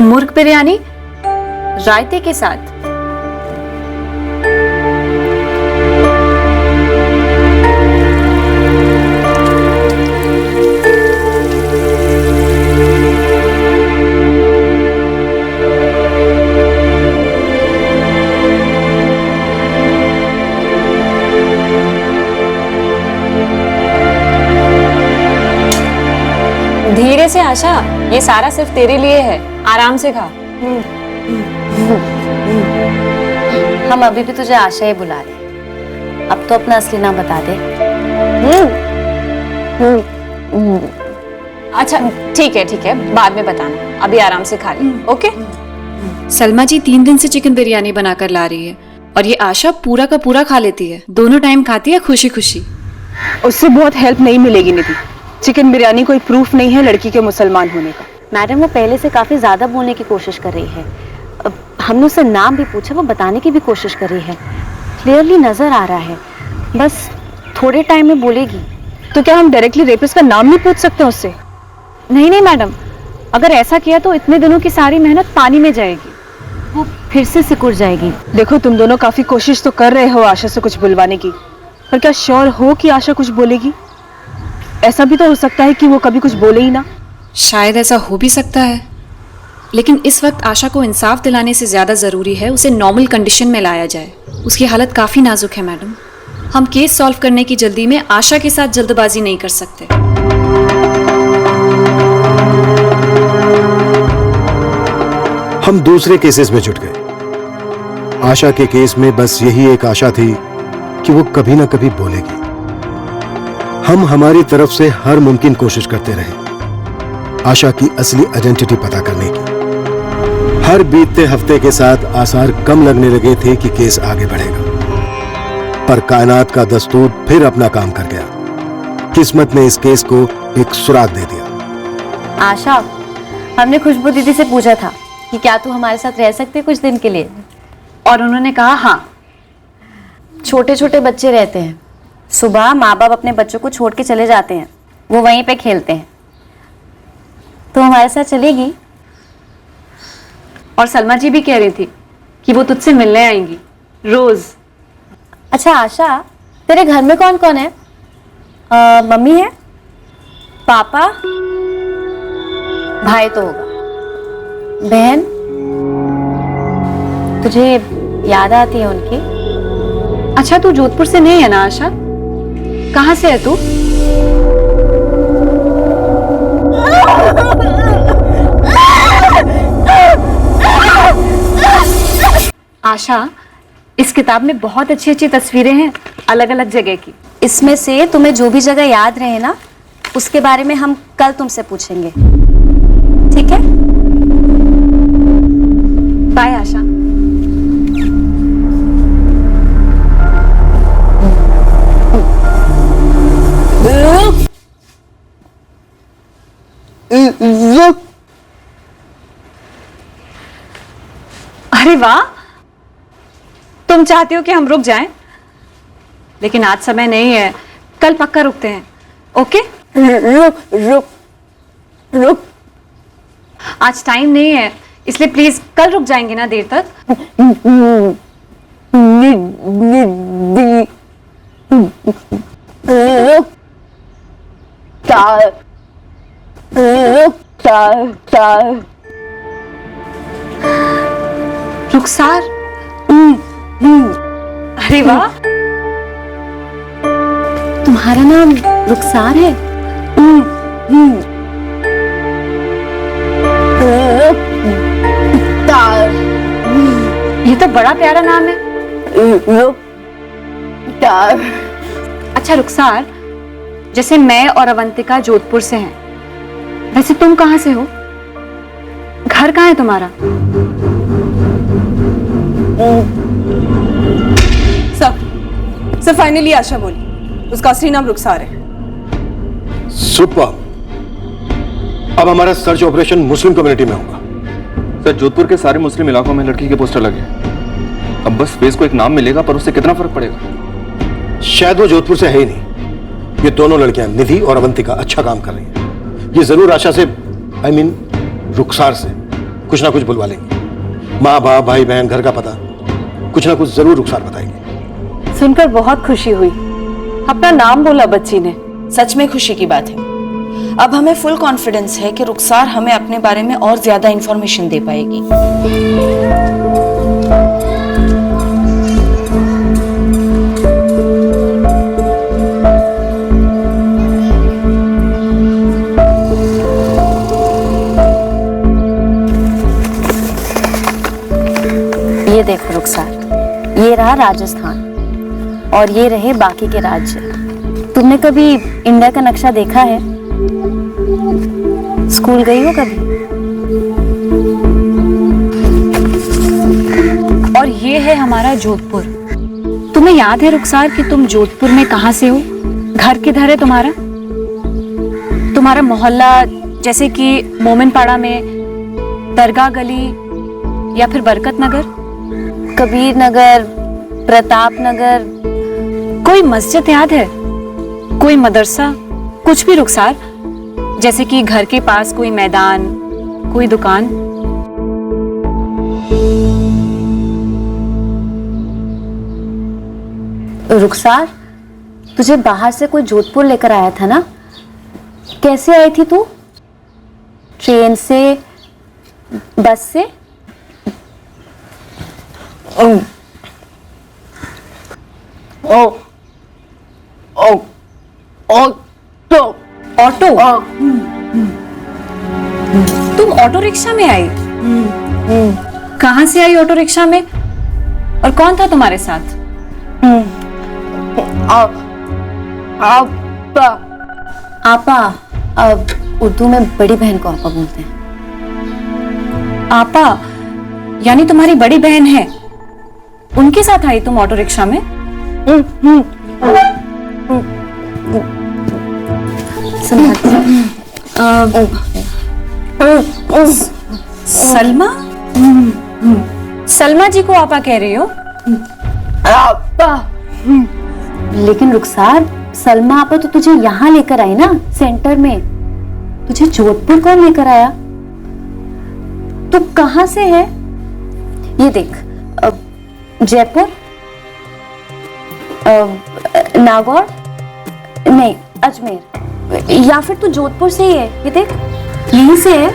मुर्ग बिरयानी रायते के साथ। धीरे से आशा, ये सारा सिर्फ तेरे लिए है, आराम से खा। हम अभी भी तुझे आशा ही बुला रहे, अब तो अपना असली नाम बता दे। अच्छा ठीक है, बाद में बताना, अभी आराम से खा ले। ओके? सलमा जी 3 दिन से चिकन बिरयानी बनाकर ला रही है और ये आशा पूरा का पूरा खा लेती है, दोनों टाइम खाती है खुशी खुशी। उससे बहुत हेल्प नहीं मिलेगी निधि। चिकन बिरयानी कोई प्रूफ नहीं है लड़की के मुसलमान होने का। मैडम, वो पहले से काफी ज्यादा बोलने की कोशिश कर रही है। हमने उससे नाम भी पूछा, वो बताने की भी कोशिश कर रही है। क्लियरली नजर आ रहा है, बस थोड़े टाइम में बोलेगी। तो क्या हम डायरेक्टली रेपिस्ट का नाम नहीं पूछ सकते उससे? नहीं मैडम, अगर ऐसा किया तो इतने दिनों की सारी मेहनत पानी में जाएगी, वो फिर से सिकुड़ जाएगी। देखो, तुम दोनों काफी कोशिश तो कर रहे हो आशा से कुछ बुलवाने की, पर क्या श्योर हो कि आशा कुछ बोलेगी? ऐसा भी तो हो सकता है कि वो कभी कुछ बोले ही ना। शायद ऐसा हो भी सकता है, लेकिन इस वक्त आशा को इंसाफ दिलाने से ज्यादा जरूरी है उसे नॉर्मल कंडीशन में लाया जाए। उसकी हालत काफी नाजुक है मैडम। हम केस सॉल्व करने की जल्दी में आशा के साथ जल्दबाजी नहीं कर सकते। हम दूसरे केसेस में जुट गए। आशा के केस में बस यही एक आशा थी कि वो कभी ना कभी बोलेगी। हम हमारी तरफ से हर मुमकिन कोशिश करते रहे आशा की असली आइडेंटिटी पता करने की। हर बीतते हफ्ते के साथ आसार कम लगने लगे थे कि केस आगे बढ़ेगा, पर कायनात का दस्तूर फिर अपना काम कर गया। किस्मत ने इस केस को एक सुराग दे दिया। आशा, हमने खुशबू दीदी से पूछा था कि क्या तू हमारे साथ रह सकती है कुछ दिन के लिए, और उन्होंने कहा हाँ। छोटे छोटे बच्चे रहते हैं, सुबह माँ बाप अपने बच्चों को छोड़ के चले जाते हैं, वो वहीं पे खेलते हैं। तो हमारे साथ चलेगी? और सलमा जी भी कह रही थी कि वो तुझसे मिलने आएंगी रोज। अच्छा आशा, तेरे घर में कौन कौन है? मम्मी है, पापा, भाई तो होगा, बहन? तुझे याद आती है उनकी? अच्छा, तू जोधपुर से नहीं है ना आशा? कहाँ से है तू? आशा, इस किताब में बहुत अच्छी अच्छी तस्वीरें हैं अलग अलग जगह की। इसमें से तुम्हें जो भी जगह याद रहे ना, उसके बारे में हम कल तुमसे पूछेंगे, ठीक है? बाय आशा। अरे वाह, तुम चाहती हो कि हम रुक जाएं, लेकिन आज समय नहीं है, कल पक्का रुकते हैं। ओके? रुक रुक रुक, आज टाइम नहीं है, इसलिए प्लीज कल रुक जाएंगे ना देर तक? रुखसार, अरे वाह, तुम्हारा नाम रुखसार है? ये तो बड़ा प्यारा नाम है। अच्छा रुखसार, जैसे मैं और अवंतिका जोधपुर से हैं, वैसे तुम कहाँ से हो? घर कहाँ है तुम्हारा? सर फाइनली आशा बोली, उसका असली नाम रुखसार है। सुपर। अब हमारा सर्च ऑपरेशन मुस्लिम कम्युनिटी में होगा। सर जोधपुर के सारे मुस्लिम इलाकों में लड़की के पोस्टर लगे हैं। अब बस फेस को एक नाम मिलेगा, पर उससे कितना फर्क पड़ेगा? शायद वो जोधपुर से है ही नहीं। ये दोनों लड़कियां निधि और अवंतिका अच्छा काम कर रही हैं। ये जरूर आशा से रुखसार से कुछ ना कुछ बुलवा लेंगे। माँ बाप भाई बहन घर का पता कुछ ना कुछ जरूर रुखसार बताएंगे। सुनकर बहुत खुशी हुई। अपना नाम बोला बच्ची ने। सच में खुशी की बात है। अब हमें फुल कॉन्फिडेंस है कि रुखसार हमें अपने बारे में और ज्यादा इंफॉर्मेशन दे पाएगी। ये देखो रुखसार, ये रहा राजस्थान और ये रहे बाकी के राज्य। तुमने कभी इंडिया का नक्शा देखा है? स्कूल गई हो कभी? और ये है हमारा जोधपुर। तुम्हें याद है रुखसार कि तुम जोधपुर में कहाँ से हो? घर किधर है तुम्हारा? तुम्हारा मोहल्ला, जैसे कि मोमिनपाड़ा में दरगाह गली या फिर बरकत नगर, कबीर नगर, प्रताप नगर। कोई मस्जिद याद है? कोई मदरसा? कुछ भी रुखसार, जैसे कि घर के पास कोई मैदान, कोई दुकान। रुखसार, तुझे बाहर से कोई जोधपुर लेकर आया था ना? कैसे आई थी तू? ट्रेन से, बस से? ऑटो? तुम ऑटो रिक्शा में आई? कहाँ से आई ऑटो रिक्शा में? और कौन था तुम्हारे साथ? आपा। अब उर्दू में बड़ी बहन को आपा बोलते हैं। आपा यानी तुम्हारी बड़ी बहन है, उनके साथ आई तुम ऑटो रिक्शा में? सलमा? सलमा जी को आपा कह रही हो? लेकिन रुखसार, सलमा आपा तो तुझे यहाँ लेकर आई ना, सेंटर में। तुझे जोधपुर कौन लेकर आया? तू कहाँ से है? ये देख, जयपुर, नागौर, नहीं अजमेर, या फिर तू जोधपुर से ही है। ये देख, यहीं से है।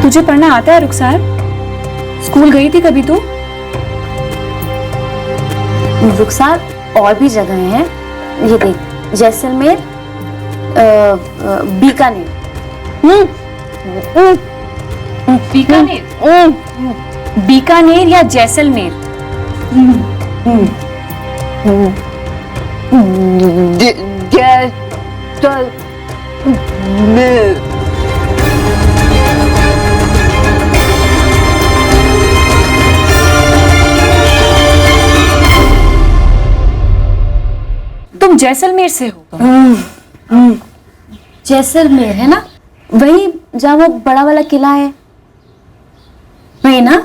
तुझे पढ़ना आता है रुखसार? स्कूल गई थी कभी तू? रुखसार, और भी जगह हैं। ये देख, जैसलमेर, बीकानेर। बीकानेर? बीकानेर या जैसलमेर? तुम जैसलमेर से हो? जैसलमेर है ना, वही जहाँ वो बड़ा वाला किला है, वही ना?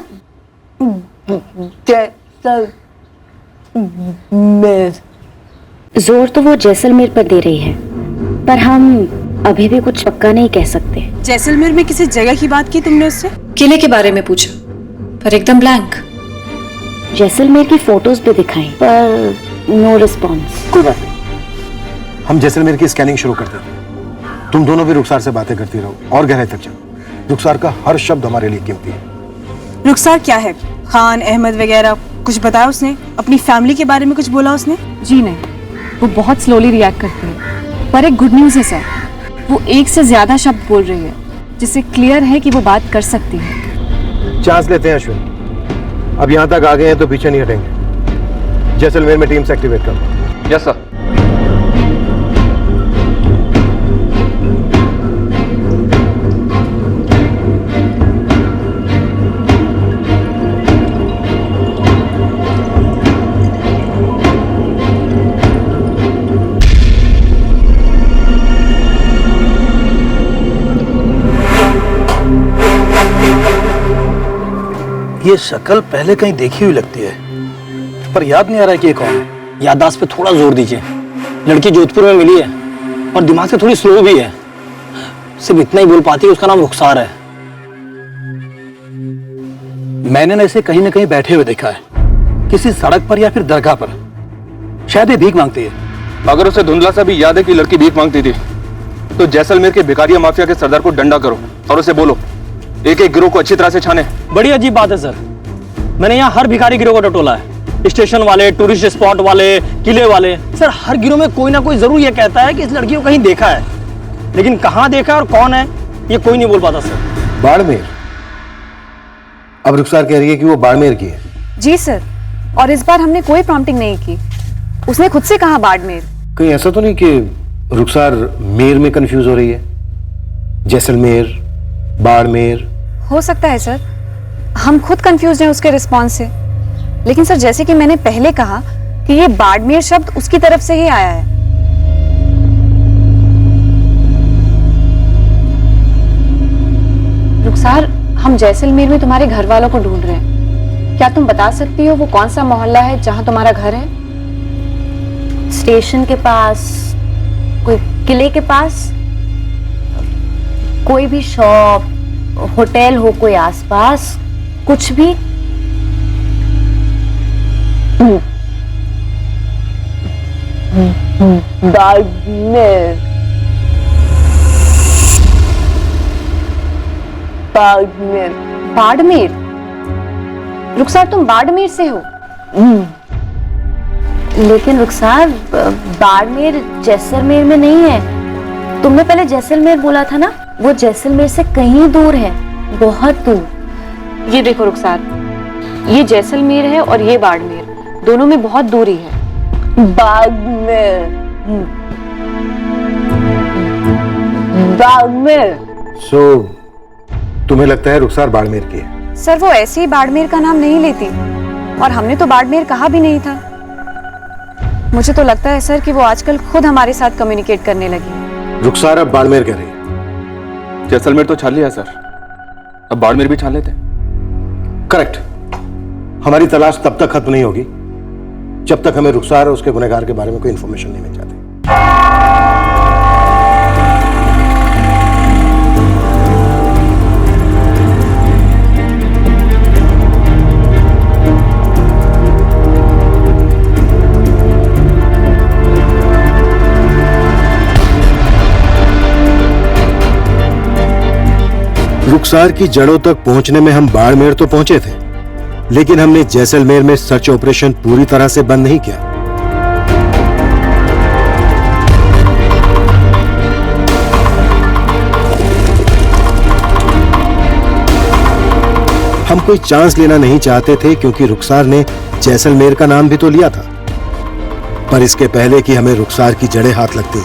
जोर तो वो जैसलमेर पर दे रही है, पर हम अभी भी कुछ पक्का नहीं कह सकते। जैसलमेर में किसी जगह की बात की तुमने उससे? किले के बारे में पूछा, पर एकदम ब्लैंक। जैसलमेर की फोटोज भी दिखाई, पर नो रिस्पॉन्स। कोई बात नहीं, हम जैसलमेर की स्कैनिंग शुरू कर देते हैं। तुम दोनों भी रुखसार से बातें करती रहो और गहराई तक जाओ। रुखसार का हर शब्द हमारे लिए कीमती है। रुखसार क्या है? खान अहमद वगैरह कुछ बताया उसने? अपनी फैमिली के बारे में कुछ बोला उसने? जी नहीं, वो बहुत स्लोली रिएक्ट करती है। पर एक गुड न्यूज़ है सर, वो एक से ज्यादा शब्द बोल रही है, जिससे क्लियर है कि वो बात कर सकती है। चांस लेते हैं अश्विन, अब यहां तक आ गए हैं तो पीछे नहीं हटेंगे। जैसलमेर में टीम्स एक्टिवेट करो। Yes sir. ये शक्ल पहले कहीं देखी हुई लगती है, पर याद नहीं आ रहा कि ये कौन है। याददाश्त पे थोड़ा जोर दीजिए। लड़की जोधपुर में मिली है और दिमाग से थोड़ी स्लो भी है। सिर्फ इतना ही बोल पाती है, उसका नाम रुखसार है। मैंने ना इसे कहीं ना कहीं बैठे हुए देखा है, किसी सड़क पर या फिर दरगाह पर। शायद ये भीख मांगती है। अगर उसे धुंधला सा भी याद है कि लड़की भीख मांगती थी, तो जैसलमेर के भिखारिया माफिया के सरदार को डंडा करो और उसे बोलो एक एक गिरोह को अच्छी तरह से छाने। बड़ी अजीब बात है सर, मैंने यहाँ हर भिखारी गिरोह को टटोला है। स्टेशन वाले, टूरिस्ट स्पॉट वाले, किले वाले, सर हर गिरोह में कोई ना कोई जरूर ये कहता है कि इस लड़की को कहीं देखा है, लेकिन कहाँ देखा और कौन है ये कोई नहीं बोल पाता सर। बाड़मेर? अब रुखसार कह रही है कि वो बाड़मेर की है। जी सर, और इस बार हमने कोई प्रॉम्प्टिंग नहीं की, उसने खुद से कहा बाड़मेर। कहीं ऐसा तो नहीं कि रुखसार मेर में कंफ्यूज हो रही है? जैसलमेर, बाड़मेर। हो सकता है सर, हम खुद कंफ्यूज हैं उसके रिस्पॉन्स से। लेकिन सर जैसे कि मैंने पहले कहा कि ये बाड़मेर शब्द उसकी तरफ से ही आया है। रुखसार, हम जैसलमेर में तुम्हारे घर वालों को ढूंढ रहे हैं। क्या तुम बता सकती हो वो कौन सा मोहल्ला है जहां तुम्हारा घर है? स्टेशन के पास, कोई किले के पास, कोई भी शॉप, होटल हो कोई आसपास, कुछ भी? बाड़मेर। बाड़मेर। बाड़मेर? रुखसार, तुम बाड़मेर से हो? लेकिन रुखसार, बाड़मेर जैसलमेर में नहीं है। तुमने पहले जैसलमेर बोला था ना, वो जैसलमेर से कहीं दूर है, बहुत दूर। ये देखो रुखसार, ये जैसलमेर है और ये बाड़मेर, दोनों में बहुत दूरी है। बाड़मेर। बाड़मेर। तुम्हें लगता है रुखसार बाड़मेर की है? सर वो ऐसे ही बाड़मेर का नाम नहीं लेती, और हमने तो बाड़मेर कहा भी नहीं था। मुझे तो लगता है सर कि वो आजकल खुद हमारे साथ कम्युनिकेट करने लगी है। रुखसार अब बाड़मेर कह रही है। जैसलमेर तो छान लिया सर, अब बाड़मेर भी छान लेते। करेक्ट। हमारी तलाश तब तक खत्म नहीं होगी जब तक हमें रुखसार और उसके गुनहगार के बारे में कोई इंफॉर्मेशन नहीं मिल जाती। रुखसार की जड़ों तक पहुंचने में हम बाड़मेर तो पहुंचे थे, लेकिन हमने जैसलमेर में सर्च ऑपरेशन पूरी तरह से बंद नहीं किया। हम कोई चांस लेना नहीं चाहते थे, क्योंकि रुखसार ने जैसलमेर का नाम भी तो लिया था। पर इसके पहले कि हमें रुखसार की जड़ें हाथ लगती,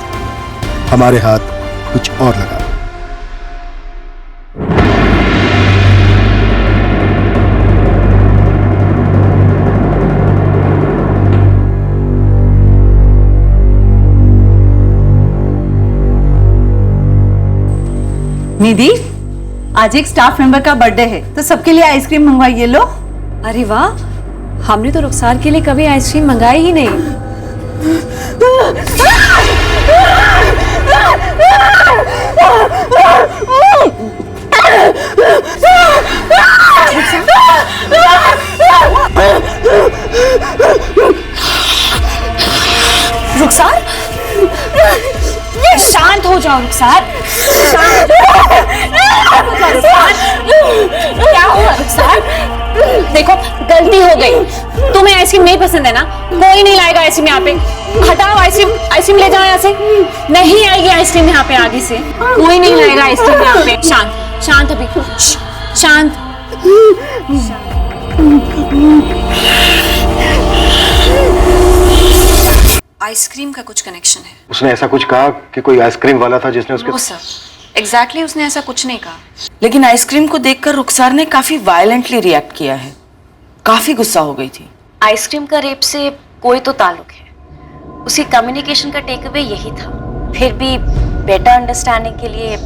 हमारे हाथ कुछ और लगा। निधि, आज एक स्टाफ मेंबर का बर्थडे है तो सबके लिए आइसक्रीम मंगवाइए। लो। अरे वाह, हमने तो रुखसार के लिए कभी आइसक्रीम मंगाई ही नहीं। रुखसार, हो जाओ रुखसार, शांत हो जाओ रुखसार। क्या हुआ रुखसार? देखो गलती हो गई, तुम्हें आइसक्रीम नहीं पसंद है ना, कोई नहीं लाएगा आइसक्रीम यहाँ पे। हटाओ आइसक्रीम, आइसक्रीम ले जाओ यहाँ से। नहीं आएगी आइसक्रीम यहाँ पे आगे से, कोई नहीं लाएगा आइसक्रीम यहाँ पे। शांत शांत अभी, शांत। आइसक्रीम का कुछ कनेक्शन है। उसने ऐसा कुछ कहा कि कोई आइसक्रीम वाला था जिसने उसके... नो सर, एग्जैक्टली उसने ऐसा कुछ नहीं कहा। लेकिन आइसक्रीम को देखकर रुखसार ने काफी वायलेंटली रिएक्ट किया है, काफी गुस्सा हो गई थी। आइसक्रीम का रेप से कोई तो ताल्लुक है, उसकी कम्युनिकेशन का टेक अवे यही था। फिर भी बेटर अंडरस्टैंडिंग के लिए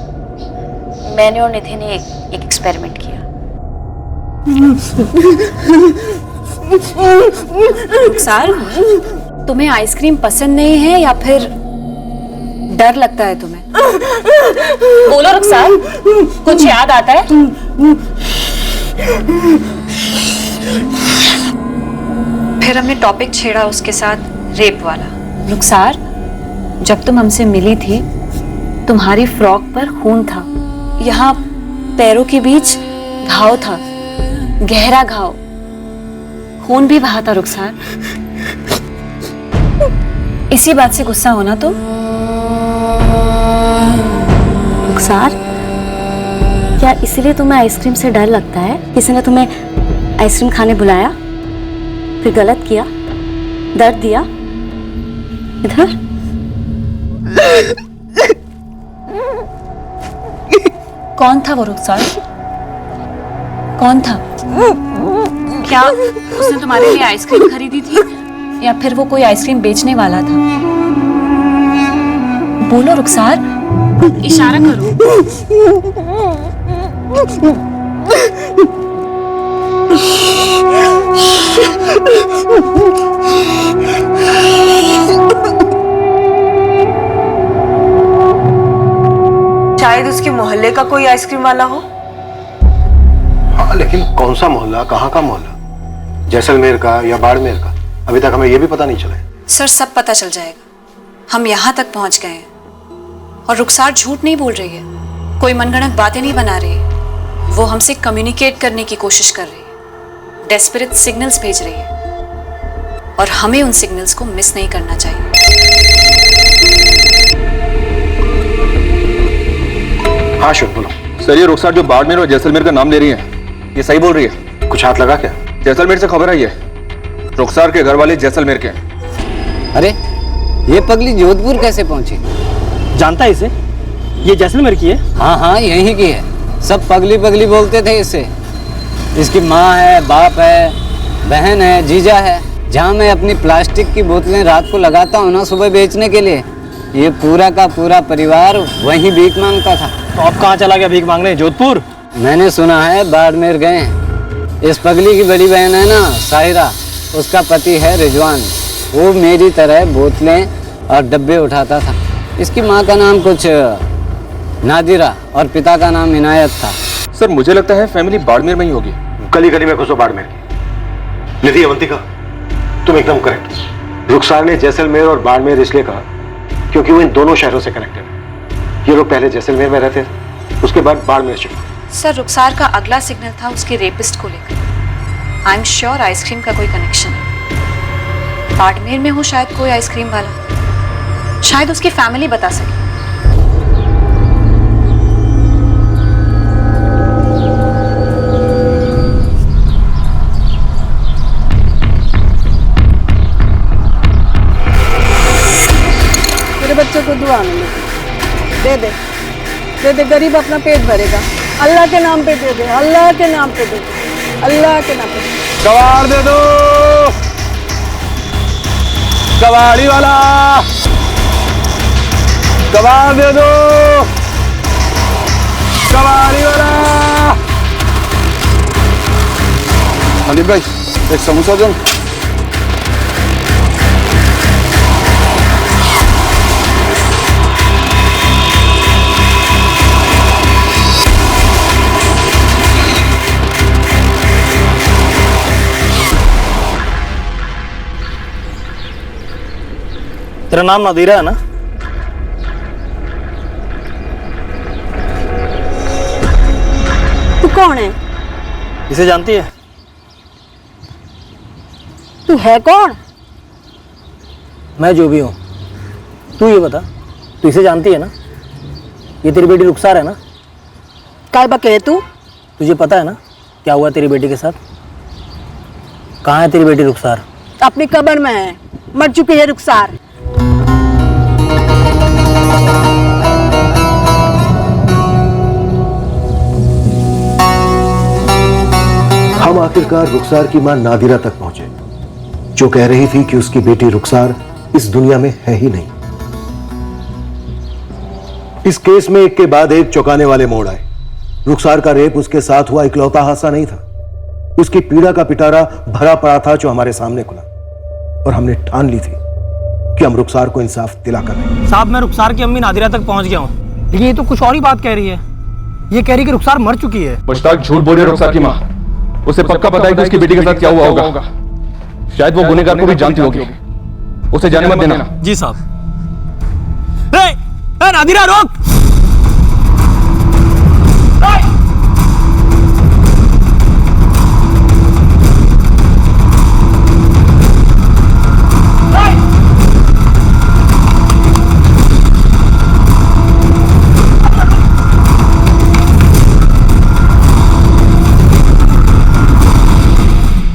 मैंने और निधि ने एक एक्सपेरिमेंट किया। रुखसार, तुम्हें आइसक्रीम पसंद नहीं है या फिर डर लगता है तुम्हें? बोलो रुखसार, कुछ याद आता है? फिर हमने टॉपिक छेड़ा उसके साथ रेप वाला। रुखसार, जब तुम हमसे मिली थी तुम्हारी फ्रॉक पर खून था, यहाँ पैरों के बीच घाव था, गहरा घाव, खून भी बहा था रुखसार। इसी बात से गुस्सा होना तुम? रुखसार, क्या इसलिए तुम्हें आइसक्रीम से डर लगता है? किसी ने तुम्हें आइसक्रीम खाने बुलाया, फिर गलत किया, दर्द दिया? इधर कौन था वो रुखसार? कौन था? क्या उसने तुम्हारे लिए आइसक्रीम खरीदी थी या फिर वो कोई आइसक्रीम बेचने वाला था? बोलो रुखसार, इशारा करो। शायद उसके मोहल्ले का कोई आइसक्रीम वाला हो। हाँ, लेकिन कौन सा मोहल्ला, कहाँ का मोहल्ला, जैसलमेर का या बाड़मेर का, अभी तक हमें यह भी पता नहीं चला है। सर सब पता चल जाएगा, हम यहाँ तक पहुँच गए हैं। और रुखसार झूठ नहीं बोल रही है, कोई मनगढ़ंत बातें नहीं बना रही है, वो हमसे कम्युनिकेट करने की कोशिश कर रही है, डेस्परेट सिग्नल्स भेज रही है और हमें उन सिग्नल्स को मिस नहीं करना चाहिए। हाँ शुभ, बोलो। सर, ये रुखसार जो बाड़मेर और जैसलमेर का नाम ले रही है, ये सही बोल रही है? कुछ हाथ लगा क्या? जैसलमेर से खबर आई है, रुखसार के घर वाले जैसलमेर के हैं। अरे ये पगली जोधपुर कैसे पहुंची? जानता है इसे? ये जैसलमेर की है? हाँ हाँ यहीं की है, सब पगली पगली बोलते थे इससे। इसकी माँ है, बाप है, बहन है, जीजा है। जहाँ मैं अपनी प्लास्टिक की बोतलें रात को लगाता हूँ ना सुबह बेचने के लिए, ये पूरा का पूरा परिवार वहीं भीख मांगता था। तो अब कहाँ चला गया भीख मांगने? जोधपुर? मैंने सुना है बाड़मेर गए हैं। इस पगली की बड़ी बहन है ना साहिरा, उसका पति है रिजवान, वो मेरी तरह बोतलें और डब्बे उठाता था। इसकी माँ का नाम कुछ नादिरा और पिता का नाम इनायत था। सर, मुझे लगता है फैमिली बाड़मेर में ही होगी। गली गली में घुसो बाड़मेर की। निधि, अवंतिका, तुम एकदम करेक्ट। रुखसार ने जैसलमेर और बाड़मेर इसलिए कहा क्योंकि वो इन दोनों शहरों से कनेक्टेड है। ये लोग पहले जैसलमेर में रहते थे, उसके बाद बाड़मेर शिफ्ट। सर, रुखसार का अगला सिग्नल था उसके रेपिस्ट को लेकर। आई एम श्योर आइसक्रीम का कोई कनेक्शन है। बाड़मेर में हो शायद कोई आइसक्रीम वाला, शायद उसकी फैमिली बता सके। मेरे बच्चे को दुआ में दे दे, दे दे, गरीब अपना पेट भरेगा। अल्लाह के नाम पे दे दे, अल्लाह के नाम पे दे दे, अल्लाह के नाम पे। कबाड़ दे दो, कबाड़ी वाला, कबाड़ दे दो, कबाड़ी वाला। अली भाई, एक समोसा दो। तेरा नाम नादिरा है ना? कौन है? इसे जानती है? तू है कौन? मैं जो भी हूँ, तू ये बता, तू इसे जानती है ना? ये तेरी बेटी रुखसार है ना? काय बके तू? तुझे पता है ना क्या हुआ तेरी बेटी के साथ? कहाँ है तेरी बेटी रुखसार? अपनी कब्र में है, मर चुकी है रुखसार। हम आखिरकार रुखसार की मां नादिरा तक पहुंचे, जो कह रही थी कि उसकी बेटी रुखसार इस दुनिया में है ही नहीं। इस केस में एक के बाद एक चौंकाने वाले मोड़ आए। रुखसार का रेप उसके साथ हुआ इकलौता हादसा नहीं था। उसकी पीड़ा का पिटारा भरा पड़ा था जो हमारे सामने खुला, और हमने ठान ली थी कि हम रुखसार को इंसाफ दिला कर रहे। साहब, मैं रुखसार की अम्मी नादिरा तक पहुंच गया हूँ, लेकिन ये तो कुछ और ही बात कह रही है। ये कह रही कि रुखसार मर चुकी है। मुश्ताक झूठ बोल रही है रुखसार की माँ। उसे पक्का पता है कि उसकी बेटी के साथ क्या हुआ होगा। शायद वो गुनहगार को भी जानती होगी। उसे जाने मत देना। जी साहब। नादिरा रोक!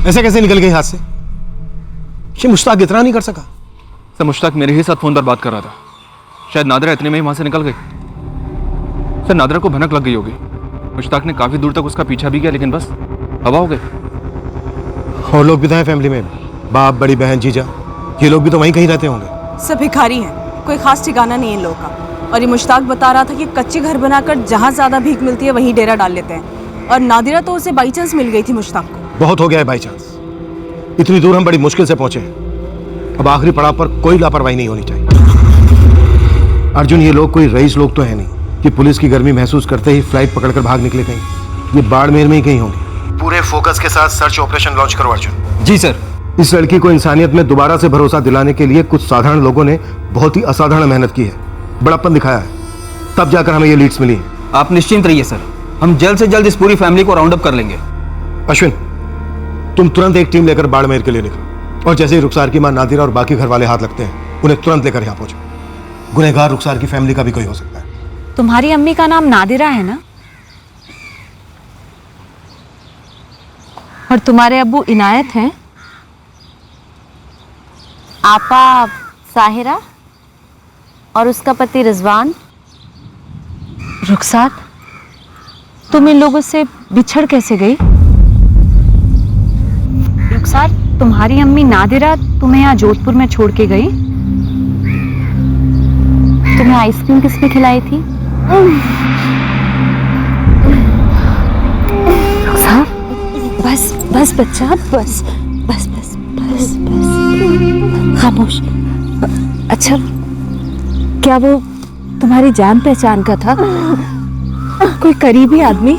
ऐसे कैसे निकल गई हाथ से? ये मुश्ताक इतना नहीं कर सका। सर, मुश्ताक मेरे ही साथ फोन पर बात कर रहा था। शायद नादिरा इतने में ही वहां से निकल गई। सर, नादिरा को भनक लग गई होगी। मुश्ताक ने काफी दूर तक उसका पीछा भी किया, लेकिन बस हवा हो गई। और लोग भी तो हैं फैमिली में, बाप, बड़ी बहन, जीजा, ये लोग भी तो वहीं कहीं रहते होंगे। सब भिखारी हैं, कोई खास ठिकाना नहीं है इन लोगों का। और ये मुश्ताक बता रहा था कि कच्चे घर बनाकर जहाँ ज्यादा भीख मिलती है वहीं डेरा डाल लेते हैं। और नादिरा तो उसे बाई चांस मिल गई थी मुश्ताक को। बहुत हो गया है बाई चांस। इतनी दूर हम बड़ी मुश्किल से पहुंचे हैं। अब आखिरी पड़ाव पर कोई लापरवाही नहीं होनी चाहिए। अर्जुन, ये लोग कोई रईस लोग तो है नहीं कि पुलिस की गर्मी महसूस करते ही फ्लाइट पकड़कर भाग निकले कहीं। ये बाड़मेर में ही कहीं होंगे। पूरे फोकस के साथ सर्च ऑपरेशन लॉन्च करो अर्जुन। जी सर। इस लड़की को इंसानियत में दोबारा से भरोसा दिलाने के लिए कुछ साधारण लोगों ने बहुत ही असाधारण मेहनत की है, बड़प्पन दिखाया है, तब जाकर हमें ये लीड्स मिली। आप निश्चिंत रहिए सर, हम जल्द से जल्द इस पूरी फैमिली को राउंड अप कर लेंगे। अश्विन, तुम तुरंत एक टीम लेकर बाड़मेर के लिए निकलो, और जैसे ही रुखसार की मां नादिरा और बाकी घर वाले हाथ लगते हैं, उन्हें तुरंत लेकर यहाँ पहुंचो। गुनहगार रुखसार की फैमिली का भी कोई हो सकता है। तुम्हारी अम्मी का नाम नादिरा है ना? और तुम्हारे अब्बू इनायत हैं? आपा साहिरा और उसका पति रिजवान। रुखसार, तुम इन लोगों से बिछड़ कैसे गई? रुखसार, तुम्हारी अम्मी नादिरा तुम्हें यहाँ जोधपुर में छोड़ के गई? तुम्हें आइसक्रीम किसने खिलाई थी? रुखसार, बस बस बच्चा, बस बस बस बस बस, खामोश। अच्छा, क्या वो तुम्हारी जान पहचान का था? कोई करीबी आदमी?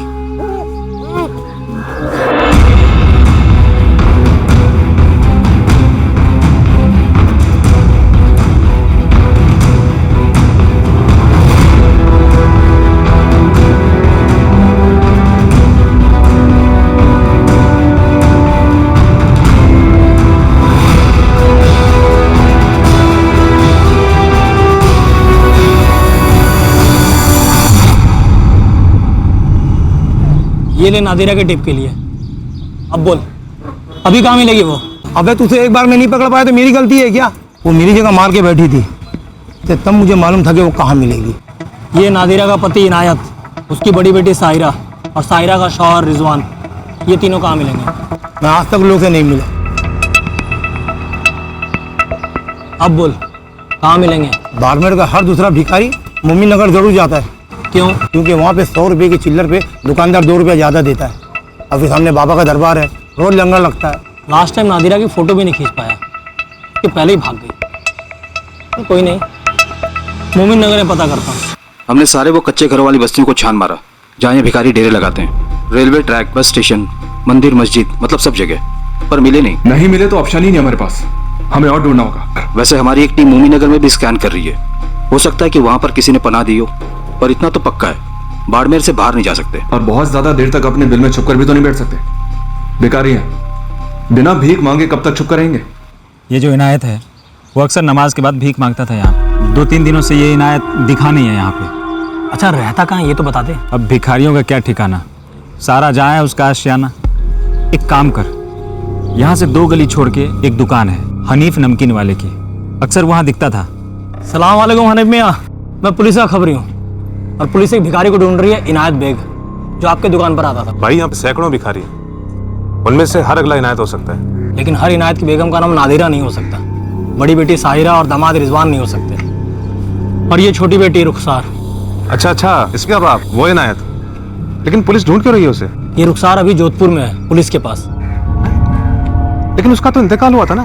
ये ले नादिरा के टिप के लिए। अब बोल, अभी कहाँ मिलेगी वो? अबे तुझे एक बार मैं नहीं पकड़ पाया तो मेरी गलती है क्या? वो मेरी जगह मार के बैठी थी, तो तब मुझे मालूम था कि वो कहाँ मिलेगी। ये नादिरा का पति इनायत, उसकी बड़ी बेटी साहिरा और साहिरा का शौहर रिजवान, ये तीनों कहाँ मिलेंगे? मैं आज तक लोग से नहीं मिला। अब बोल, कहाँ मिलेंगे? बाड़मेर का हर दूसरा भिखारी मोमिन नगर जरूर जाता है। क्यों? क्योंकि वहाँ पे 100 रुपये की चिल्लर पे दुकानदार 2 रुपया ज़्यादा देता है। अब फिर सामने बाबा का दरबार है, रोज लंगर लगता है। लास्ट टाइम नादिरा की फोटो भी नहीं खींच पाया कि पहले ही भाग गई। तो कोई नहीं, मोमिन नगर में पता करता हूँ। हमने सारे वो कच्चे घरों वाली बस्तियों को छान मारा जहाँ ये भिखारी डेरे लगाते हैं। रेलवे ट्रैक, बस स्टेशन, मंदिर, मस्जिद, मतलब सब जगह, पर मिले नहीं मिले तो ऑप्शन ही नहीं हमारे पास, हमें और ढूंढना होगा। वैसे हमारी एक टीम मोमिन नगर में भी स्कैन कर रही है। हो सकता है कि वहाँ पर किसी ने पनाह दी हो, पर इतना तो पक्का है बाड़मेर से बाहर नहीं जा सकते। और बहुत ज्यादा देर तक अपने दिल में छुप कर भी तो नहीं बैठ सकते। बेकारी है, बिना भीख मांगे कब तक छुप कर रहेंगे? ये जो इनायत है वो अक्सर नमाज के बाद भीख मांगता था यहाँ। 2-3 दिनों से ये इनायत दिखा नहीं है यहाँ पे। अच्छा रहता कहाँ ये तो बता दे। अब भिखारियों का क्या ठिकाना, सारा जहाँ है उसका आशियाना। एक काम कर, यहाँ से 2 गली छोड़ के एक दुकान है हनीफ नमकीन वाले की, अक्सर वहाँ दिखता था। सलाम वालेकुम हनीफ मियाँ, मैं पुलिस का खबरी हूँ और पुलिस एक भिखारी को ढूंढ रही है, इनायत बेग, जो आपके दुकान पर आता था। भाई यहाँ पे सैकड़ों भिखारी हैं, उनमें से हर अगला इनायत हो सकता है। लेकिन हर इनायत की बेगम का नाम नादिरा नहीं हो सकता, बड़ी बेटी साहिरा और दामाद रिजवान नहीं हो सकते, और ये छोटी बेटी रुखसार। अच्छा अच्छा, इसका बाप वो इनायत, लेकिन पुलिस ढूंढ क्यों रही है उसे? ये रुखसार अभी जोधपुर में है, पुलिस के पास। लेकिन उसका तो इंतकाल हुआ था ना,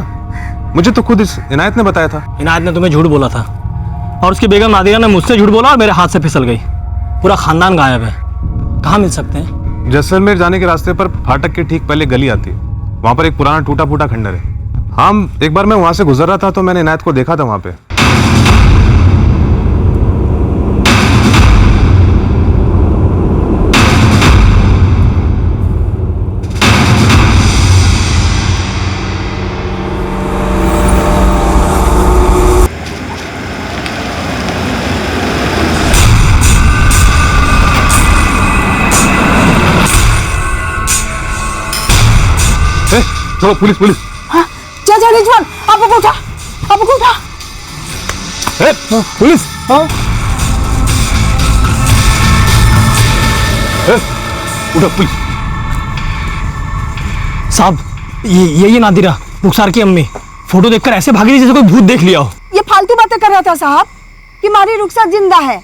मुझे तो खुद इस इनायत ने बताया था। इनायत ने तुम्हें झूठ बोला था और उसकी बेगम नादिरा ने मुझसे झूठ बोला और मेरे हाथ से फिसल गई। पूरा खानदान गायब है, कहाँ मिल सकते हैं? जैसलमेर जाने के रास्ते पर फाटक के ठीक पहले गली आती है, वहां पर एक पुराना टूटा फूटा खंडर है। हाँ, एक बार मैं वहां से गुजर रहा था तो मैंने इनायत को देखा था वहां पे। चलो पुलिस पुलिस। हाँ, जा रिजवान, आपको उठा, आपको उठा। पुलिस। हाँ उठा पुलिस। साहब ये नादिरा, रुखसार की अम्मी, फोटो देखकर ऐसे भागी जैसे कोई भूत देख लिया हो। ये फालतू बातें कर रहा था साहब कि हमारी रुखसार जिंदा है,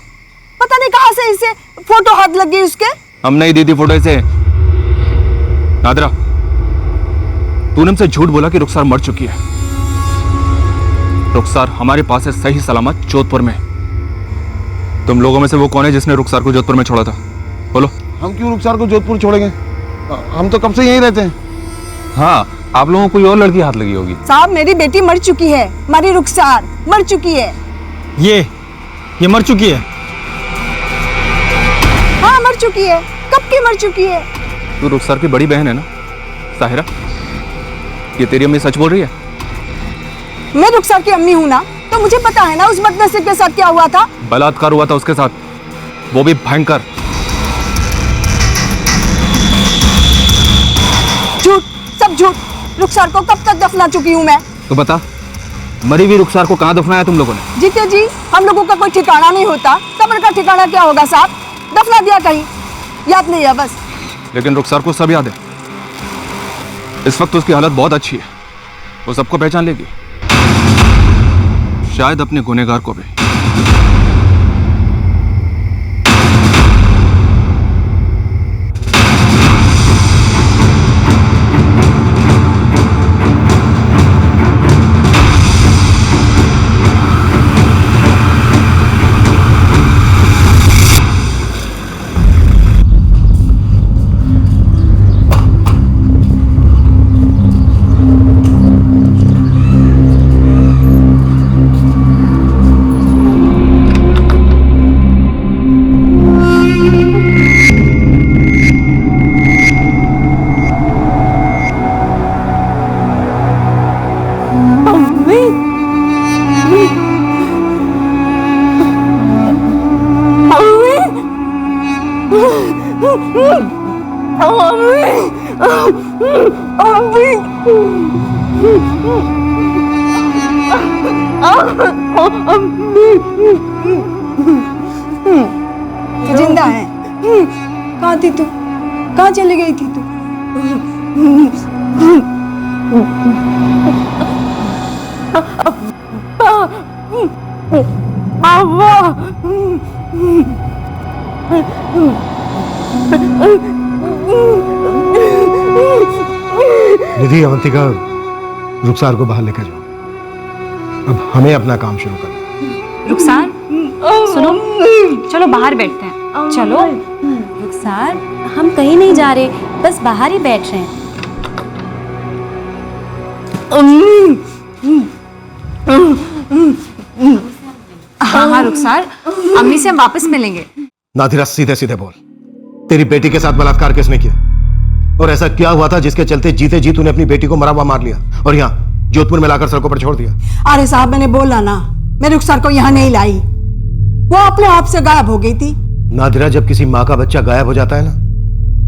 पता नहीं कहाँ से इसे फोटो हाथ लग गई उसके। हमने ही दी थी फोटो इसे। नादिरा, तूने हमसे झूठ बोला कि रुखसार मर चुकी है। रुखसार हमारे पास है सही सलामत जोधपुर में। तुम लोगों में से वो कौन है जिसने रुखसार को जोधपुर में छोड़ा था? बोलो। हम क्यों रुखसार को जोधपुर छोड़ेंगे, हम तो कब से यहीं रहते हैं। हाँ, आप लोगों को कोई और लड़की हाथ लगी होगी। साहब मेरी बेटी मर चुकी है, हमारी रुखसार मर चुकी है। ये मर चुकी है? हाँ मर चुकी है, कब की मर चुकी है। तू रुखसार की बड़ी बहन है ना साहिरा? ये तेरी अम्मी सच बोल रही है? मैं रुखसार की अम्मी हूँ ना, तो मुझे पता है ना उस बदनसीब के साथ क्या हुआ था। बलात्कार हुआ था उसके साथ, वो भी भयंकर। झूठ, सब झूठ। रुखसार को कब तक दफना चुकी हूँ मैं। तो बता, मरी हुई रुखसार को कहाँ दफनाया तुम लोगों ने? जीते जी, हम लोगों का कोई ठिकाना नहीं होता, कब्र का ठिकाना क्या होगा साहब? दफना दिया कहीं, याद नहीं है बस। लेकिन रुखसार को सब याद है। इस वक्त उसकी हालत बहुत अच्छी है, वो सबको पहचान लेगी, शायद अपने गुनहगार को भी। जिंदा है। कहाँ थी तू, कहाँ चली गई थी तू? निधि, अवंतिका, रुखसार को बाहर लेकर जाओ, अब हमें अपना काम शुरू करना। रुखसार सुनो, चलो बाहर बैठते हैं। चलो रुखसार, हम कहीं नहीं जा रहे, बस बाहर ही बैठ रहे हैं। हाँ रुखसार, अम्मी से हम वापस मिलेंगे। नादिरा सीधे सीधे बोल, तेरी बेटी के साथ बलात्कार किसने किया? और ऐसा क्या हुआ था जिसके चलते जीते जी तूने अपनी बेटी को मरा हुआ मार लिया और यहाँ जोधपुर में लाकर सड़कों पर छोड़ दिया? अरे साहब, मैंने बोला ना, मैं रुखसार को यहाँ नहीं लाई, वो अपने आप से गायब हो गई थी। नादिरा, जब किसी माँ का बच्चा गायब हो जाता है ना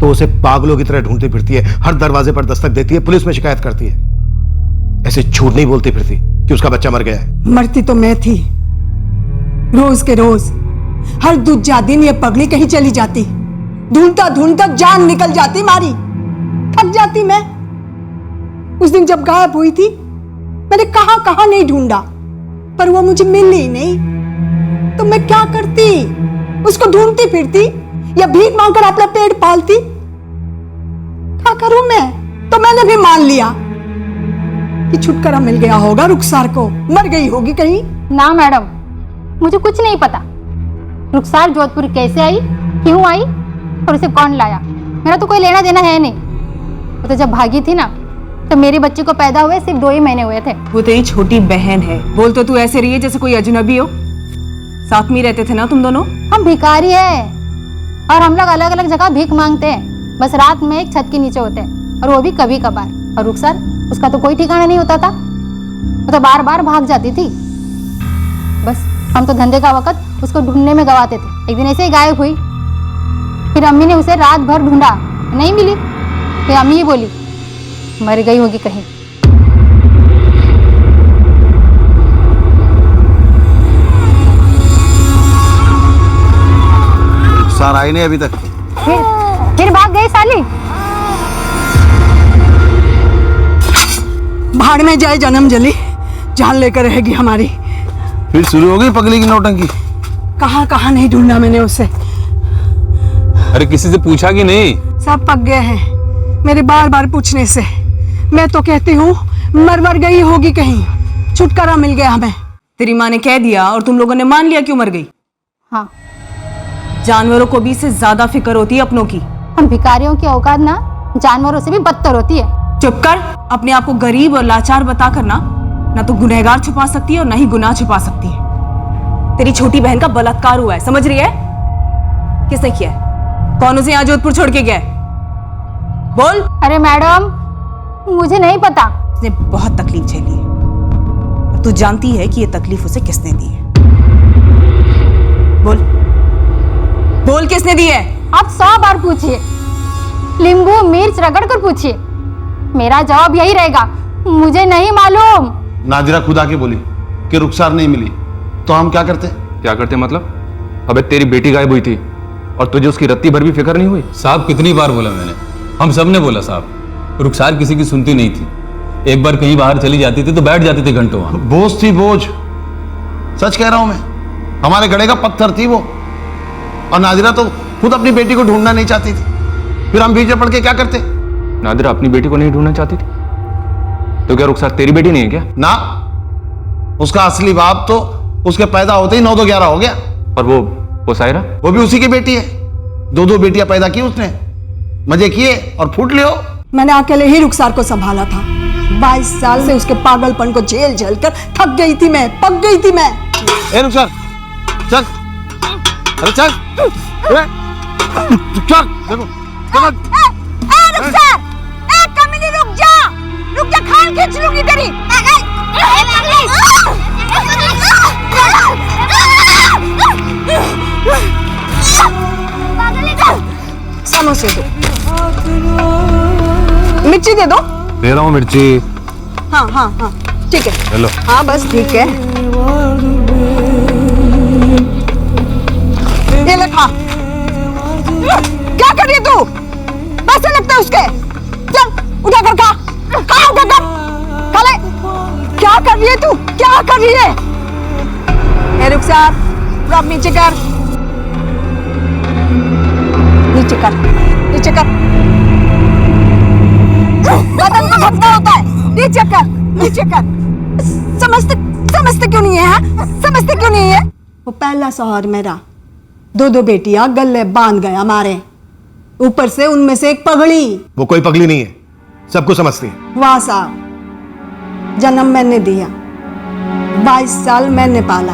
तो उसे पागलों की तरह ढूंढती फिरती है, हर दरवाजे पर दस्तक देती है, पुलिस में शिकायत करती है। ऐसे झूठ नहीं बोलती फिरती कि उसका बच्चा मर गया है। मरती तो मैं थी, रोज के रोज, हर दूसरा दिन ये पगली कहीं चली जाती, ढूंढता ढूंढता जान निकल जाती मारी, थक जाती मैं। उस दिन जब गायब हुई थी मैंने कहां कहां नहीं ढूंढा, पर वो मुझे मिली ही नहीं। तो मैं क्या करती? उसको ढूंढती फिरती या भीख मांगकर अपना पेट पालती? क्या करूं मैं? तो मैंने भी मान लिया कि छुटकारा मिल गया होगा रुखसार को, मर गई होगी कहीं। ना मैडम, मुझे कुछ नहीं पता। रुखसार जोधपुर कैसे आई, क्यों आई और उसे कौन लाया, मेरा तो कोई लेना देना है नहीं। वो तो जब भागी थी ना, तो मेरे बच्चे को पैदा हुए सिर्फ 2 ही महीने हुए थे। वो तेरी छोटी बहन है, बोल तो तू ऐसे रही है जैसे कोई अजनबी हो। साथ में रहते थे ना तुम दोनों? हम भिखारी है और हम लोग अलग अलग जगह भीख मांगते हैं, बस रात में एक छत के नीचे होते हैं, और वो भी कभी कभार। और रुखसार, उसका तो कोई ठिकाना नहीं होता था, वो तो बार बार भाग जाती थी। बस हम तो धंधे का वक्त उसको ढूंढने में गवाते थे। एक दिन ऐसे ही गायब हुई, फिर अम्मी ने उसे रात भर ढूंढा, नहीं मिली। फिर अम्मी ही बोली मर गई होगी कहीं। रुखसार आई नहीं अभी तक। फिर भाग गई साली। भाड़ में जाए जन्म जली, जान लेकर रहेगी हमारी। फिर शुरू हो गई पगली की नौटंकी। कहां कहां नहीं ढूंढा मैंने उसे। अरे किसी से पूछा कि नहीं? सब पक गए हैं मेरे बार बार पूछने से। मैं तो कहती हूँ मर गई होगी कहीं, छुटकारा मिल गया हमें। तेरी माँ ने कह दिया और तुम लोगों ने मान लिया क्यों मर गई? हाँ, जानवरों को भी इससे ज्यादा फिक्र होती है अपनों की। हम भिखारियों की औकात ना जानवरों से भी बदतर होती है। चुप कर। अपने आप को गरीब और लाचार बता कर ना तो गुनहगार छुपा सकती है और ना ही गुनाह छुपा सकती है। तेरी छोटी बहन का बलात्कार हुआ है, समझ रही है? किसने किया है? कौन उसे यहाँ जोधपुर छोड़ के गया है? बोल। अरे मैडम, मुझे नहीं पता। उसने बहुत तकलीफ झेली है और तू जानती है कि ये तकलीफ उसे किसने दी है। बोल बोल, किसने दी है? आप 100 बार पूछिए, नींबू मिर्च रगड़ कर पूछिए, मेरा जवाब यही रहेगा, मुझे नहीं मालूम। नादिरा खुद आके बोली कि रुखसार नहीं मिली, तो हम क्या करते? क्या करते मतलब? अबे तेरी बेटी गायब हुई थी और तुझे उसकी रत्ती भर भी फिक्र नहीं हुई? साहब कितनी बार बोला मैंने, हम सब ने बोला साहब, रुखसार किसी की सुनती नहीं थी। एक बार कहीं बाहर चली जाती थी तो बैठ जाती थी घंटों वहां। बोझ थी बोझ, सच कह रहा हूं मैं। हमारे गड़े का पत्थर थी वो। और नादिरा तो खुद अपनी बेटी को ढूंढना नहीं चाहती थी, फिर हम पीछे पड़ के क्या करते? नादिरा अपनी बेटी को नहीं ढूंढना चाहती थी तो क्या रुखसार तेरी बेटी नहीं है क्या? ना, उसका असली बाप तो उसके पैदा होते ही 9-11 हो गया। और वो सायरा, वो भी उसी की बेटी है। 2 बेटियां पैदा की उसने, मजे किए और फूट लियो। मैंने अकेले ही रुखसार को संभाला था। 22 साल से उसके पागलपन को झेल झेल कर थक गई थी मैं, पक गई थी मैं। ए रुखसार, चल, अरे चल, चल, देखो, रुखसार, कमीनी रुक जा, खान खींच लूंगी तेरी। समोसे दो, मिर्ची दे दो। दे रहा हूँ मिर्ची। हाँ हाँ हाँ, ठीक है। चलो। हाँ बस ठीक है, ये ले खा। क्या कर रही है तू? पैसे लगते हैं उसके। चल उठा कर खा, खा उठा कर, खा ले। क्या कर रही है तू? क्या कर रही है? ए रुखसार, अब नीचे कर, नीचे कर, नीचे कर। बदन में भटका होता है, नीचे कर, नीचे कर। समझते क्यों नहीं है? हाँ? समझते क्यों नहीं है? वो पहला शौहर मेरा 2 बेटियां गले बांध गया मारे, ऊपर से उनमें से एक पगड़ी। वो कोई पगली नहीं है, सब कुछ समझती है। वाह साहब, जन्म मैंने दिया, 22 साल मैंने पाला,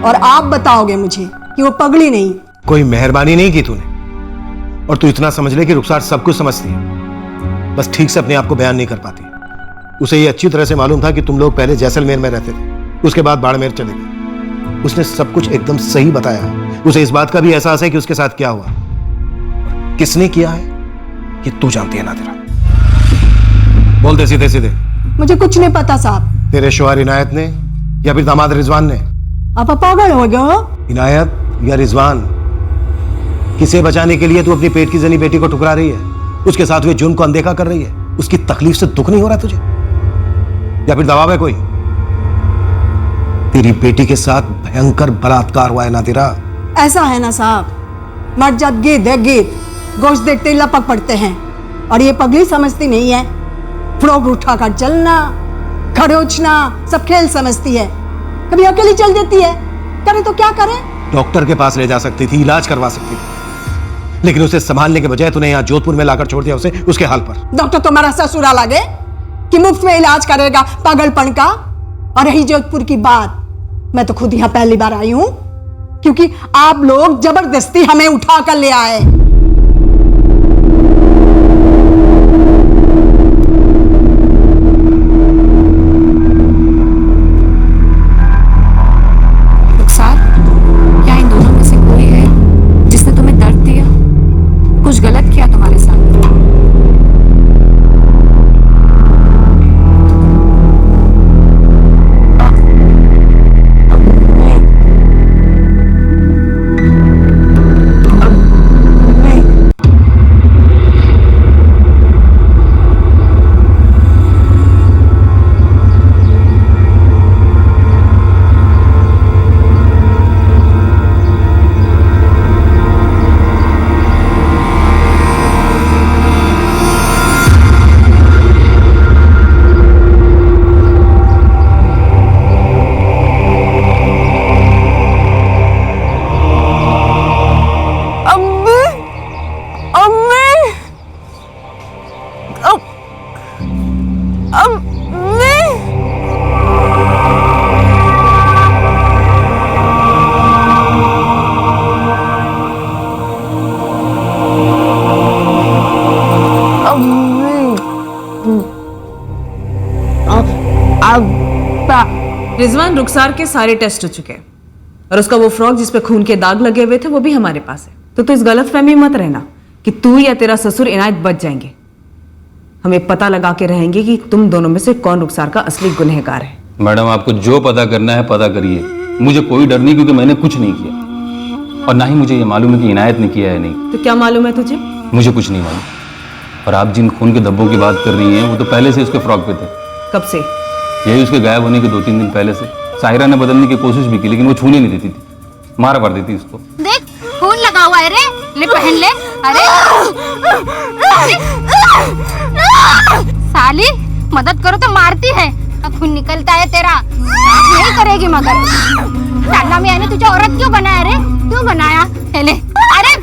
और आप बताओगे मुझे कि वो पगड़ी नहीं कोई मेहरबानी नहीं की तूने, और तू इतना समझ ले कि रुखसार सब कुछ समझती है, बस ठीक से अपने आप को बयान नहीं कर पाती। उसे ये अच्छी तरह से मालूम था कि तुम लोग पहले जैसलमेर में रहते थे, उसके बाद बाड़मेर चले गए। उसने सब कुछ एकदम सही बताया। उसे इस बात का भी एहसास है कि उसके साथ क्या हुआ, किसने किया है, ये तू जानती है नादिरा। बोल दे सीधे सीधे। मुझे कुछ नहीं पता साहब। तेरे शौहर इनायत ने या फिर दामाद रिजवान ने? आप पागल हो गए हो? इनायत या रिजवान, किसे बचाने के लिए तू अपनी पेट की जनी बेटी को ठुकरा रही है, उसके साथ हुए जुर्म को अनदेखा कर रही है? उसकी तकलीफ से दुख नहीं हो रहा तुझे, या फिर दबाव है कोई? तेरी बेटी के साथ भयंकर बलात्कार हुआ है नादिरा। ऐसा है ना साहब, मर जात गिद्ध है गिद्ध, गोश्त देखते ही लपक पड़ते हैं। और ये पगली समझती नहीं है, फ्रॉक उठाकर चलना, खरोचना सब खेल समझती है। कभी अकेली चल देती है, करे तो क्या करे? डॉक्टर के पास ले जा सकती थी, इलाज करवा सकती थी, लेकिन उसे संभालने के बजाय तूने यहाँ जोधपुर में लाकर छोड़ दिया उसे उसके हाल पर। डॉक्टर तुम्हारा ससुरा लगे कि मुफ्त में इलाज करेगा पागलपन का? और रही जोधपुर की बात, मैं तो खुद यहाँ पहली बार आई हूं क्योंकि आप लोग जबरदस्ती हमें उठा कर ले आए। रुखसार, क्या इन दोनों में से कोई है जिसने तुम्हें दर्द दिया, कुछ गलत किया तुम्हारे साथ? रिजवान, रुखसार के सारे टेस्ट हो चुके हैं और उसका वो फ्रॉक जिस पे खून के दाग लगे हुए थे वो भी हमारे पास है। तो तू इस गलतफहमी में मत रहना कि तू या तेरा ससुर इनायत बच जाएंगे। हमें पता लगा के रहेंगे कि तुम दोनों में से कौन रुखसार का असली गुनहगार है। मैडम, आपको जो पता करना है पता करिए, मुझे कोई डर नहीं, क्योंकि मैंने कुछ नहीं किया और ना ही मुझे ये मालूम है कि इनायत ने किया है नहीं। तो क्या मालूम है तुझे? मुझे कुछ नहीं मालूम। और आप जिन खून के धब्बों की बात कर रही हैं वो तो पहले से उसके फ्रॉक पे थे। कब से? यही उसके गायब होने के 2-3 दिन पहले से। साहिरा ने बदलने की कोशिश भी की लेकिन वो छूने नहीं देती थी, मारा कर देती उसको। देख खून लगा हुआ है रे, ले पहन ले। अरे साली, मदद करो तो मारती है, खून निकलता है तेरा, आप नहीं करेगी मगर। अल्लाह मियां ने तुझे औरत क्यों बनाया रे? क्यों बनाया? ले अरे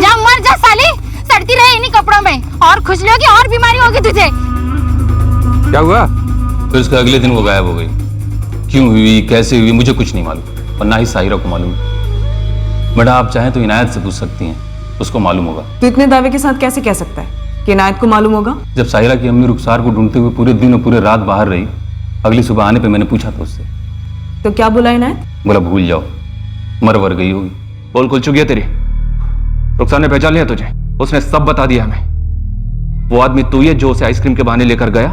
जा मर जा साली, सड़ती रहे इन्हीं कपड़ों में, और खुजली होगी और बीमारी होगी तुझे। क्या हुआ? फिर उसके अगले दिन वो गायब हो गई। क्यों हुई, कैसे हुई, मुझे कुछ नहीं मालूम और ना ही साहिरा को मालूम। बेटा, आप चाहें तो इनायत से पूछ सकती हैं, उसको मालूम होगा। तू इतने दावे के साथ कैसे कह सकता है कि इनायत को मालूम होगा? जब साहिरा की अम्मी रुखसार को ढूंढते हुए पूरे दिन और पूरे रात बाहर रही, अगली सुबह आने पे मैंने पूछा था उससे। तो क्या बोला इनायत? बोला भूल जाओ, मर वर गई होगी। बोल खुल चुकी है तेरी। रुखसार ने पहचान लिया तुझे, उसने सब बता दिया हमें। वो आदमी तू ही है जो उसे आइसक्रीम के बहाने लेकर गया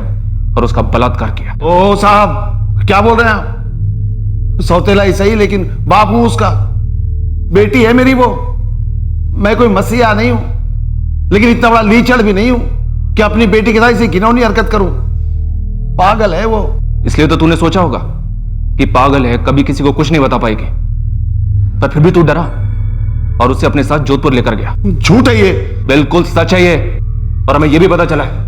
और उसका बलात्कार किया। ओ साहब, क्या बोल रहे हैं आप? सौतेला ही सही लेकिन बाप हूं उसका, बेटी है मेरी वो। मैं कोई मसीहा नहीं हूं लेकिन इतना बड़ा लीचड़ भी नहीं हूं कि अपनी बेटी के साथ इसे घिनौनी हरकत करूं। पागल है वो। इसलिए तो तूने सोचा होगा कि पागल है, कभी किसी को कुछ नहीं बता पाएगी, पर फिर भी तू डरा और उसे अपने साथ जोधपुर लेकर गया। झूठ है ये। बिल्कुल सच है ये। और हमें यह भी पता चला है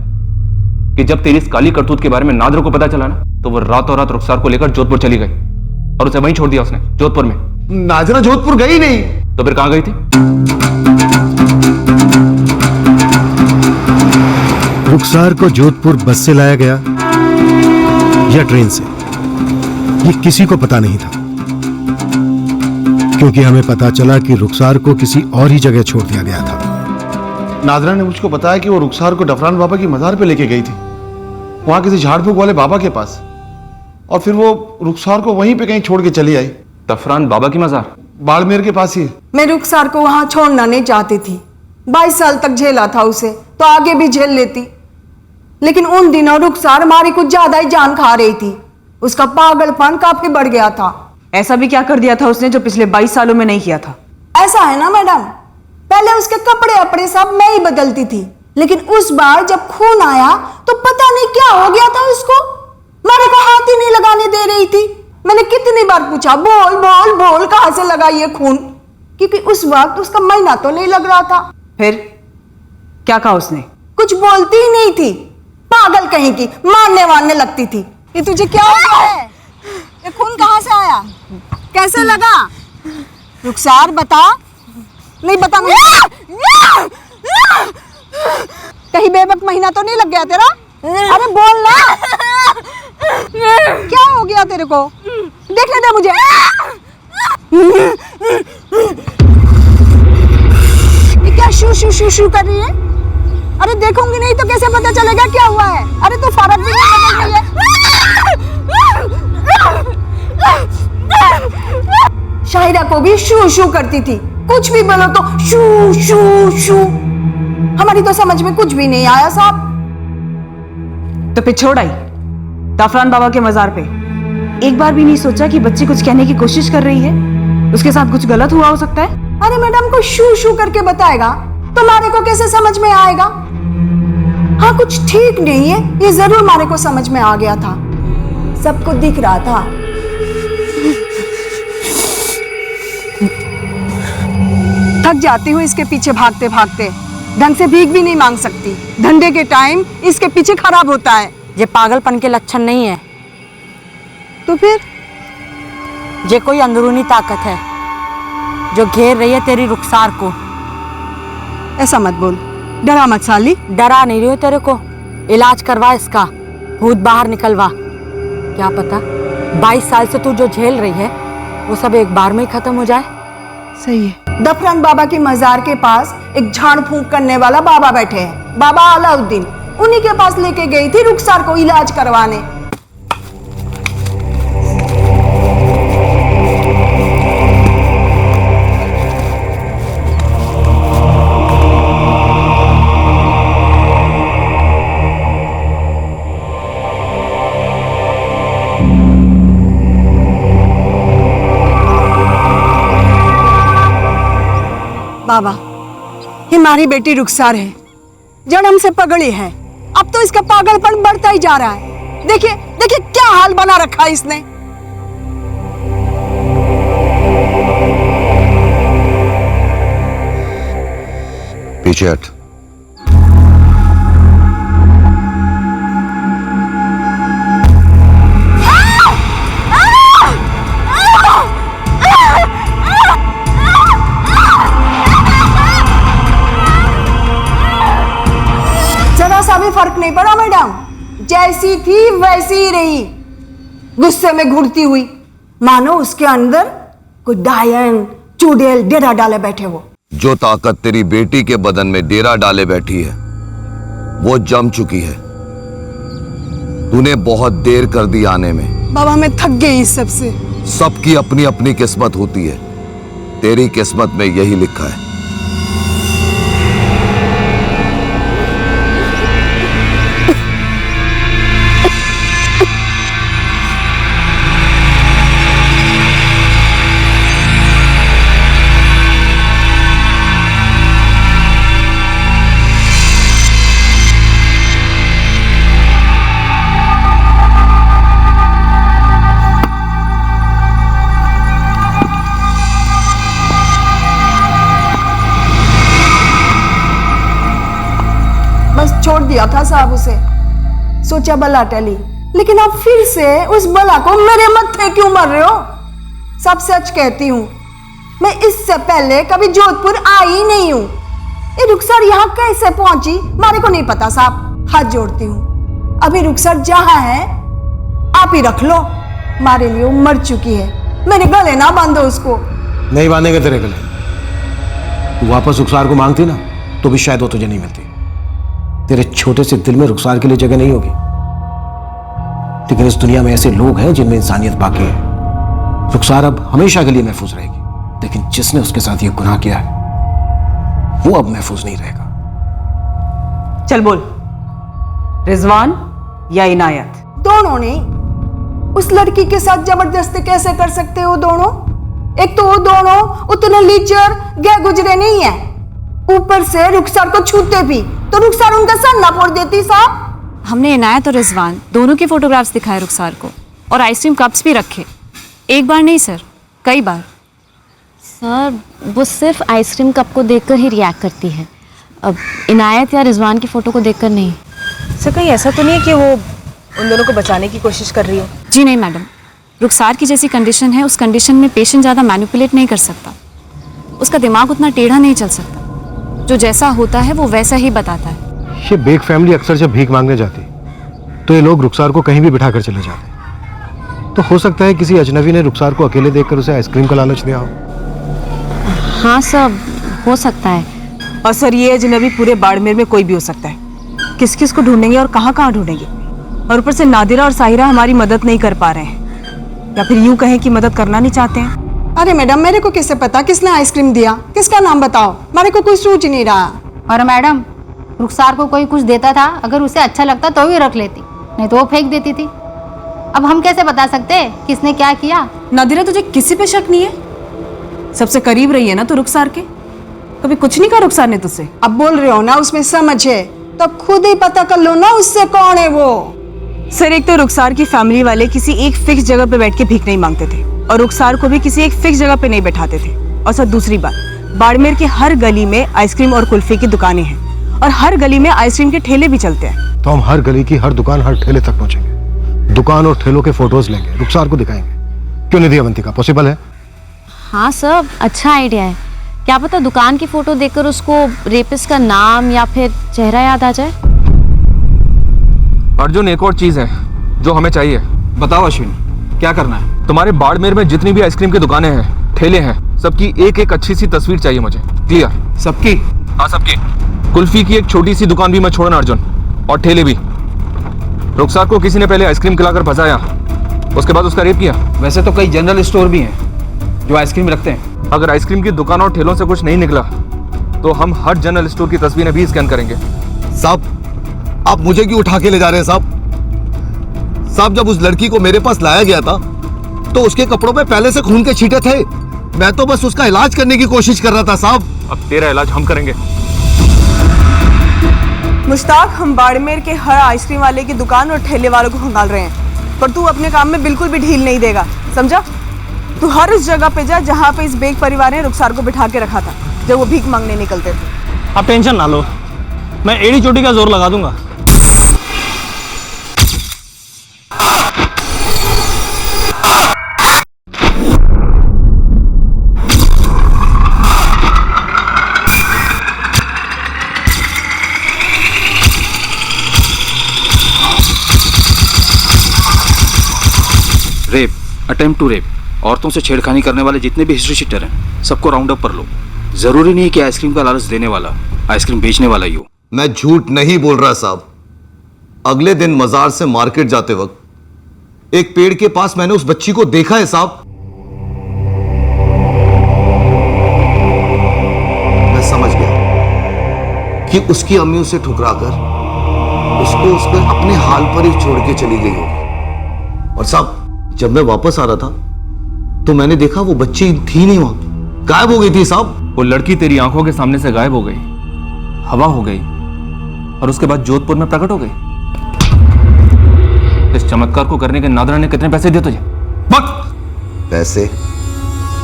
कि जब तेरी इस काली करतूत के बारे में नादर को पता चला ना, तो वो रातों रात रुखसार को लेकर जोधपुर चली गई और उसे वहीं छोड़ दिया उसने, जोधपुर में। नाजरा जोधपुर गई नहीं। तो फिर कहां गई थी? रुखसार को जोधपुर बस से लाया गया या ट्रेन से, ये किसी को पता नहीं था। क्योंकि हमें पता चला कि रुखसार को किसी और ही जगह छोड़ दिया गया था। नादरा ने मुझको बताया कि वो रुखसार को डफरान बाबा की मज़ार पे लेके गई थी, वहां किसी झाड़ फूक वाले बाबा के पास, और फिर वो रुखसार को वहीं पे कहीं छोड़ के चली आई। डफरान बाबा की मज़ार बाड़मेर के पास ही। मैं रुखसार को वहां छोड़ना नहीं चाहती थी। 22 साल तक झेला था उसे, तो आगे भी झेल लेती, लेकिन उन दिनों रुखसार हमारी कुछ ज्यादा ही जान खा रही थी। उसका पागलपन काफी बढ़ गया था। ऐसा भी क्या कर दिया था उसने जो पिछले 22 सालों में नहीं किया था? ऐसा है ना मैडम, पहले उसके कपड़े अपड़े सब मैं ही बदलती थी, लेकिन उस बार जब खून आया तो पता नहीं क्या हो गया था उसको, मारे को हाथ ही नहीं लगाने दे रही थी। मैंने कितनी बार पूछा, बोल बोल बोल कहां से लगा ये खून, क्योंकि उस वक्त उसका महीना तो नहीं लग रहा था। फिर क्या कहा उसने? कुछ बोलती ही नहीं थी, पागल कहीं की, मारने वारने लगती थी। ये तुझे क्या हो गया है? ये खून कहां से आया, कैसे लगा? रुखसार बता। नहीं बता, कहीं बेबक महीना तो नहीं लग गया तेरा? अरे बोल ना, क्या हो गया तेरे को? देखने दे मुझे। ये क्या शू शू शू शू कर रही है? अरे देखूंगी नहीं तो कैसे पता चलेगा क्या हुआ है? अरे तू फर्क भी नहीं बदल रही है। शाहिरा को भी शू शू करती थी, कुछ भी बोलो तो शू शू शू। हमारी तो समझ में कुछ भी नहीं आया साहब। तो फिर छोड़ आई डफरान बाबा के मजार पे। एक बार भी नहीं सोचा कि बच्ची कुछ कहने की कोशिश कर रही है, उसके साथ कुछ गलत हुआ हो सकता है? अरे मैडम को शू शू करके बताएगा तो मारे को कैसे समझ में आएगा? हाँ कुछ ठीक नहीं है, ये जरूर मारे को समझ में आ गया था, सबको दिख रहा था। थक जाती हूँ इसके पीछे भागते भागते, ढंग से भीख भी नहीं मांग सकती। धंधे के टाइम इसके पीछे खराब होता है। ये पागलपन के लक्षण नहीं है, तो फिर ये कोई अंदरूनी ताकत है जो घेर रही है तेरी रुखसार को। ऐसा मत बोल, डरा मत साली। डरा नहीं रही हो तेरे को, इलाज करवा इसका, भूत बाहर निकलवा। क्या पता 22 साल से तू जो झेल रही है वो सब एक बार में ही खत्म हो जाए। सही है। डफरान बाबा की मजार के पास एक झाड़ फूंक करने वाला बाबा बैठे हैं, बाबा अलाउद्दीन। उन्हीं के पास लेके गई थी रुखसार को इलाज करवाने। बाबा, ये हमारी बेटी रुखसार है, जन्म से पगड़ी है, अब तो इसका पागलपन बढ़ता ही जा रहा है। देखिए देखिए क्या हाल बना रखा है इसने। पीछे हट। फर्क नहीं पड़ा मैडम, जैसी थी वैसी ही रही, गुस्से में घुरती हुई, मानो उसके अंदर कोई डायन चुड़ैल डेरा डाले बैठे। वो जो ताकत तेरी बेटी के बदन में डेरा डाले बैठी है वो जम चुकी है। तूने बहुत देर कर दी आने में। बाबा मैं थक गई इस सब से। सबकी अपनी अपनी किस्मत होती है, तेरी किस्मत में यही लिखा है। छोड़ दिया था साहब उसे, सोचा बला टली, लेकिन अब फिर से उस बला को मेरे मत्थे क्यों मर रहे हो? सब सच कहती हूँ, मैं इससे पहले कभी जोधपुर आई नहीं हूँ। ये रुखसर यहाँ कैसे पहुंची मारे को नहीं पता साहब, हाथ जोड़ती हूँ। अभी रुखसर जहाँ है आप ही रख लो, मारे लिए मर चुकी है, मेरे गले ना बांधो उसको। नहीं बांधेंगे तेरे गले। तू वापस रुखसार को मांगती ना तो भी शायद वो तुझे नहीं मिलती। तेरे छोटे से दिल में रुखसार के लिए जगह नहीं होगी, लेकिन इस दुनिया में ऐसे लोग हैं जिनमें इंसानियत बाकी है। रुखसार अब हमेशा के लिए महफूज रहेगी, लेकिन जिसने उसके साथ ये गुनाह किया है वो अब महफूज नहीं रहेगा। चल बोल, रिजवान या इनायत? दोनों ने। उस लड़की के साथ जबरदस्ती कैसे कर सकते हो दोनों? एक तो वो दोनों उतने लीचर गए गुजरे नहीं है, ऊपर से रुखसार को छूते भी तो रुखसार उनका सर ना फोड़ देती साहब। हमने इनायत और रिजवान दोनों के फोटोग्राफ्स दिखाए रुखसार को, और आइसक्रीम कप्स भी रखे। एक बार नहीं सर, कई बार। सर वो सिर्फ आइसक्रीम कप को देखकर ही रिएक्ट करती है, अब इनायत या रिजवान की फोटो को देखकर नहीं। सर कहीं ऐसा तो नहीं है कि वो उन दोनों को बचाने की कोशिश कर रही हो? जी नहीं मैडम, रुखसार की जैसी कंडीशन है, उस कंडीशन में पेशेंट ज़्यादा मैनिपुलेट नहीं कर सकता, उसका दिमाग उतना टेढ़ा नहीं चल सकता, जो जैसा होता है वो वैसा ही बताता है। ये बेग फैमिली अक्सर जब भीख मांगने जाती तो ये लोग रुखसार को कहीं भी बिठा कर चले जाते। तो हो सकता है किसी अजनबी ने रुखसार को अकेले देखकर उसे आइसक्रीम का लालच दिया हो। हाँ सर, हो सकता है। और सर ये अजनबी पूरे बाड़मेर में कोई भी हो सकता है, किस किस को ढूंढेंगे और कहाँ कहाँ ढूंढेंगे? और ऊपर से नादिरा और साहिरा हमारी मदद नहीं कर पा रहे हैं, या फिर यूं कहें कि मदद करना नहीं चाहते हैं। अरे मैडम, मेरे को कैसे पता किसने आइसक्रीम दिया? किसका नाम बताओ, मेरे को कोई सूझ नहीं रहा। और मैडम, रुखसार को कोई कुछ देता था, अगर उसे अच्छा लगता तो भी रख लेती, नहीं तो वो फेंक देती थी। अब हम कैसे बता सकते किसने क्या किया? नादिरा तुझे किसी पे शक नहीं है? सबसे करीब रही है ना तो रुखसार के, कभी कुछ नहीं कहा रुखसार ने तुझसे? अब बोल रहे हो ना उसमें समझ है, तब खुद ही पता कर लो ना उससे कौन है वो। सर एक तो रुखसार की फैमिली वाले किसी एक फिक्स जगह पे बैठ के भीख नहीं मांगते थे, और रुखसार को भी किसी एक फिक्स जगह पे नहीं बैठाते थे। और सर दूसरी बात, बाड़मेर की हर गली में आइसक्रीम और कुल्फी की दुकानें हैं, और हर गली में आइसक्रीम के ठेले भी चलते हैं। तो हम हर गली की हर दुकान, हर ठेले तक पहुंचेंगे, दुकान और ठेलों के फोटोज लेंगे, रुखसार को दिखाएंगे। क्यों नहीं दिया अवंतिका? पॉसिबल है? हाँ सर, अच्छा आइडिया है। क्या पता दुकान की फोटो देखकर उसको रेपिस्ट का नाम या फिर चेहरा याद आ जाए। अर्जुन, एक और चीज है जो हमें चाहिए। बताओ अश्विनी, क्या करना है? तुम्हारे बाड़मेर में जितनी भी आइसक्रीम की दुकानें हैं, ठेले हैं, सबकी एक एक अच्छी सी तस्वीर चाहिए मुझे। क्लियर? सबकी? हाँ सबकी। कुल्फी की एक छोटी सी दुकान भी मैं छोड़ना अर्जुन, और ठेले भी। रुखसार को किसी ने पहले आइसक्रीम खिलाकर फंसाया, उसके बाद उसका रेप किया। वैसे तो कई जनरल स्टोर भी हैं जो आइसक्रीम रखते हैं। अगर आइसक्रीम की दुकान और ठेलों से कुछ नहीं निकला तो हम हर जनरल स्टोर की तस्वीरें भी स्कैन करेंगे। साहब, आप मुझे क्यों उठा के ले जा रहे हैं साहब? साहब, जब उस लड़की को मेरे पास लाया गया था तो उसके कपड़ों पे पहले से खून के छींटे थे। मैं तो बस उसका इलाज करने की कोशिश कर रहा था साहब। अब तेरा इलाज हम करेंगे। मुश्ताक, हम बाड़मेर के हर आइसक्रीम वाले की दुकान और ठेले वालों को खंगाल रहे हैं, पर तू अपने काम में बिल्कुल भी ढील नहीं देगा, समझा? तू हर उस जगह पे जा जहाँ पे इस बेग परिवार ने रुखसार को बिठा के रखा था जब वो भीख मांगने निकलते थे। आप टेंशन ना लो, मैं एड़ी चोटी का जोर लगा दूंगा। रेप, अटेम्प्ट टू रेप, औरतों से छेड़खानी करने वाले जितने भी हिस्ट्री शीटर हैं सबको राउंड अप कर लो। जरूरी नहीं है कि आइसक्रीम का लालच देने वाला आइसक्रीम बेचने वाला ही हो। मैं झूठ नहीं बोल रहा साहब। अगले दिन मजार से मार्केट जाते वक्त एक पेड़ के पास मैंने उस बच्ची को देखा है साहब। मैं समझ गया कि उसकी अम्मी उसे ठुकराकर उसको उसके अपने हाल पर ही छोड़ के चली गई होगी। और साहब, जब मैं वापस आ रहा था तो मैंने देखा वो बच्ची थी नहीं, वहां गायब हो गई थी साहब। वो लड़की तेरी आंखों के सामने से गायब हो गई, हवा हो गई, और उसके बाद जोधपुर में प्रकट हो गई। इस चमत्कार को करने के नादरा ने कितने पैसे दिए तुझे? पैसे?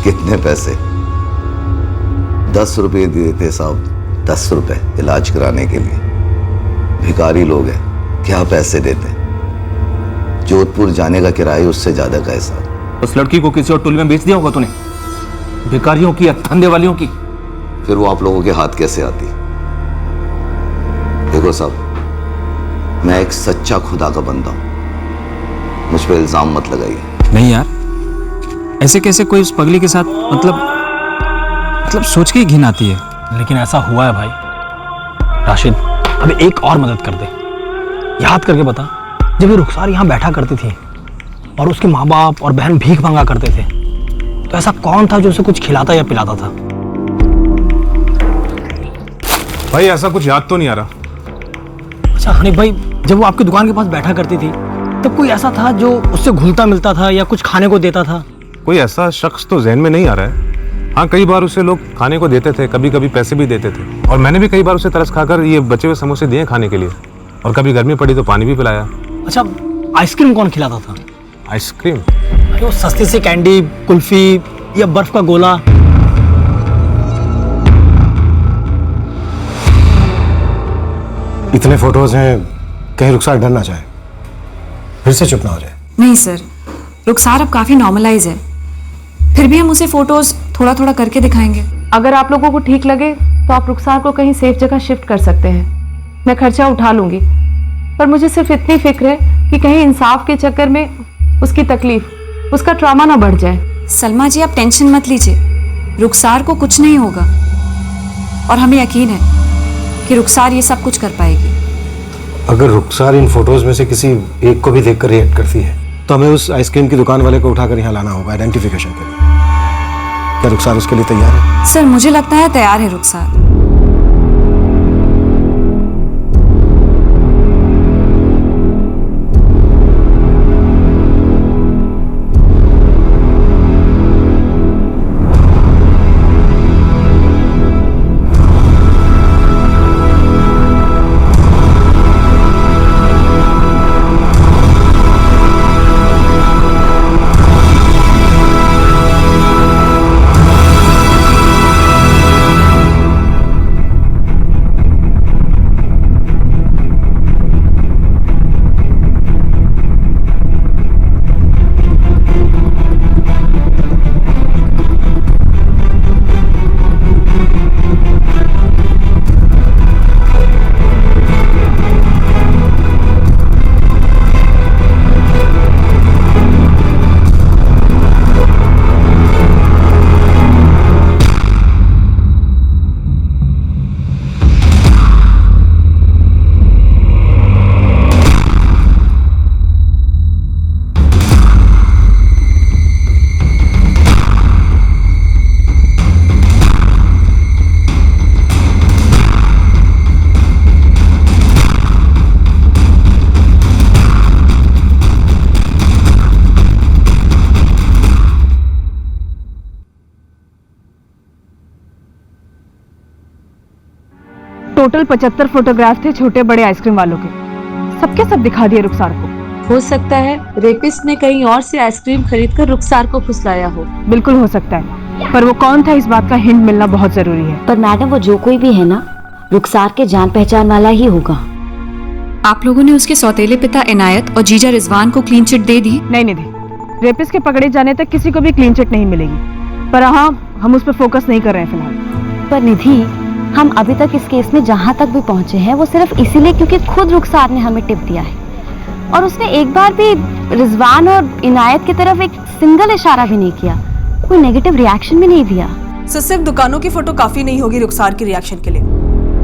कितने पैसे? 10 रुपए दिए थे साहब, 10 रुपए इलाज कराने के लिए। भिखारी लोग हैं, क्या पैसे देते? जोधपुर जाने का किराया उससे ज्यादा का है साहब। उस लड़की को किसी और टोली में बेच दिया होगा तूने, भिखारियों की या धंधे वालियों की। फिर वो आप लोगों के हाथ कैसे आती? देखो साहब, मैं एक सच्चा खुदा का बंदा हूं, मुझ पर इल्जाम मत लगाइए। नहीं यार, ऐसे कैसे कोई उस पगली के साथ, मतलब मतलब सोच के ही घिन आती है। लेकिन ऐसा हुआ है भाई। राशिद, अब एक और मदद कर दे। याद करके बता, जब ये रुखसार यहाँ बैठा करती थी और उसके माँ बाप और बहन भीख मांगा करते थे, तो ऐसा कौन था जो उसे कुछ खिलाता या पिलाता था? भाई ऐसा कुछ याद तो नहीं आ रहा। अच्छा हनीफ भाई, जब वो आपकी दुकान के पास बैठा करती थी तब कोई ऐसा था जो उससे घुलता मिलता था या कुछ खाने को देता था? कोई ऐसा शख्स तो जहन में नहीं आ रहा है। हाँ, कई बार उसे लोग खाने को देते थे, कभी कभी पैसे भी देते थे, और मैंने भी कई बार उसे तरस खाकर ये बचे हुए समोसे दिए खाने के लिए, और कभी गर्मी पड़ी तो पानी भी पिलाया। अच्छा, आइसक्रीम कौन खिलाता था? आइसक्रीम? वो सस्ती सी कैंडी, कुल्फी या बर्फ का गोला? इतने फोटोज हैं, कहीं रुखसार डर ना जाए, फिर से चुप ना हो जाए। नहीं सर, रुखसार अब काफी नॉर्मलाइज है, फिर भी हम उसे फोटोज थोड़ा थोड़ा करके दिखाएंगे। अगर आप लोगों को ठीक लगे तो आप रुखसार को कहीं सेफ जगह शिफ्ट कर सकते हैं। मैं खर्चा उठा लूंगी, पर मुझे सिर्फ इतनी फिक्र है कि कहीं इंसाफ के चक्कर में उसकी तकलीफ, उसका ट्रॉमा ना बढ़ जाए। सलमा जी, आप टेंशन मत लीजिए, रुखसार को कुछ नहीं होगा, और हमें यकीन है कि रुखसार ये सब कुछ कर पाएगी। अगर रुखसार इन फोटोज में से किसी एक को भी देखकर रिएक्ट करती है तो हमें उस आइसक्रीम की दुकान वाले को उठाकर यहाँ लाना होगा आइडेंटिफिकेशन के लिए। क्या रुखसार उसके लिए तैयार है? सर, मुझे लगता है तैयार है रुखसार। टोटल 75 फोटोग्राफ थे छोटे बड़े आइसक्रीम वालों के, सबके सब दिखा दिए रुखसार को। हो सकता है रेपिस्ट ने कहीं और से आइसक्रीम खरीदकर रुखसार को फुसलाया हो। बिल्कुल हो सकता है, पर वो कौन था इस बात का हिंट मिलना बहुत जरूरी है। पर मैडम, वो जो कोई भी है ना, रुखसार के जान पहचान वाला ही होगा। आप लोगों ने उसके सौतेले पिता इनायत और जीजा रिजवान को क्लीन चिट दे दी? नहीं निधि, रेपिस्ट के पकड़े जाने तक किसी को भी क्लीन चिट नहीं मिलेगी, पर हाँ, हम उस पर फोकस नहीं कर रहे हैं फिलहाल। पर निधि, हम अभी तक इस केस में जहाँ तक भी पहुँचे हैं वो सिर्फ इसीलिए क्योंकि खुद रुखसार ने हमें टिप दिया है, और उसने एक बार भी रिजवान और इनायत की तरफ एक सिंगल इशारा भी नहीं किया, कोई नेगेटिव रिएक्शन भी नहीं दिया। सो सिर्फ दुकानों की फोटो काफी नहीं होगी रुखसार की रिएक्शन के लिए।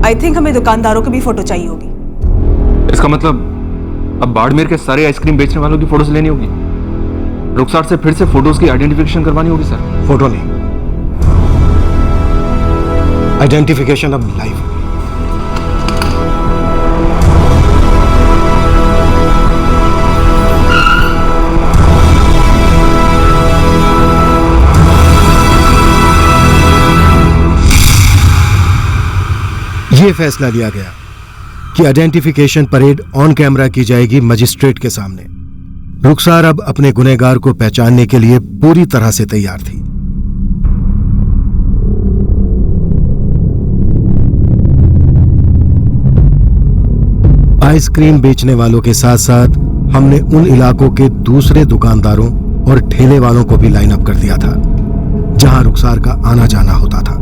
आई थिंक हमें दुकानदारों की भी फोटो चाहिए होगी। इसका मतलब अब बाड़मेर के सारे आइसक्रीम बेचने वालों की फोटोज लेनी होगी, रुखसार से फिर से फोटोज की आइडेंटिफिकेशन करवानी होगी। सर, फोटो नहीं, आइडेंटिफिकेशन अब लाइव। ये फैसला लिया गया कि आइडेंटिफिकेशन परेड ऑन कैमरा की जाएगी मजिस्ट्रेट के सामने। रुखसार अब अपने गुनहगार को पहचानने के लिए पूरी तरह से तैयार थी। आइसक्रीम बेचने वालों के साथ साथ हमने उन इलाकों के दूसरे दुकानदारों और ठेले वालों को भी लाइन अप कर दिया था जहां रुखसार का आना जाना होता था।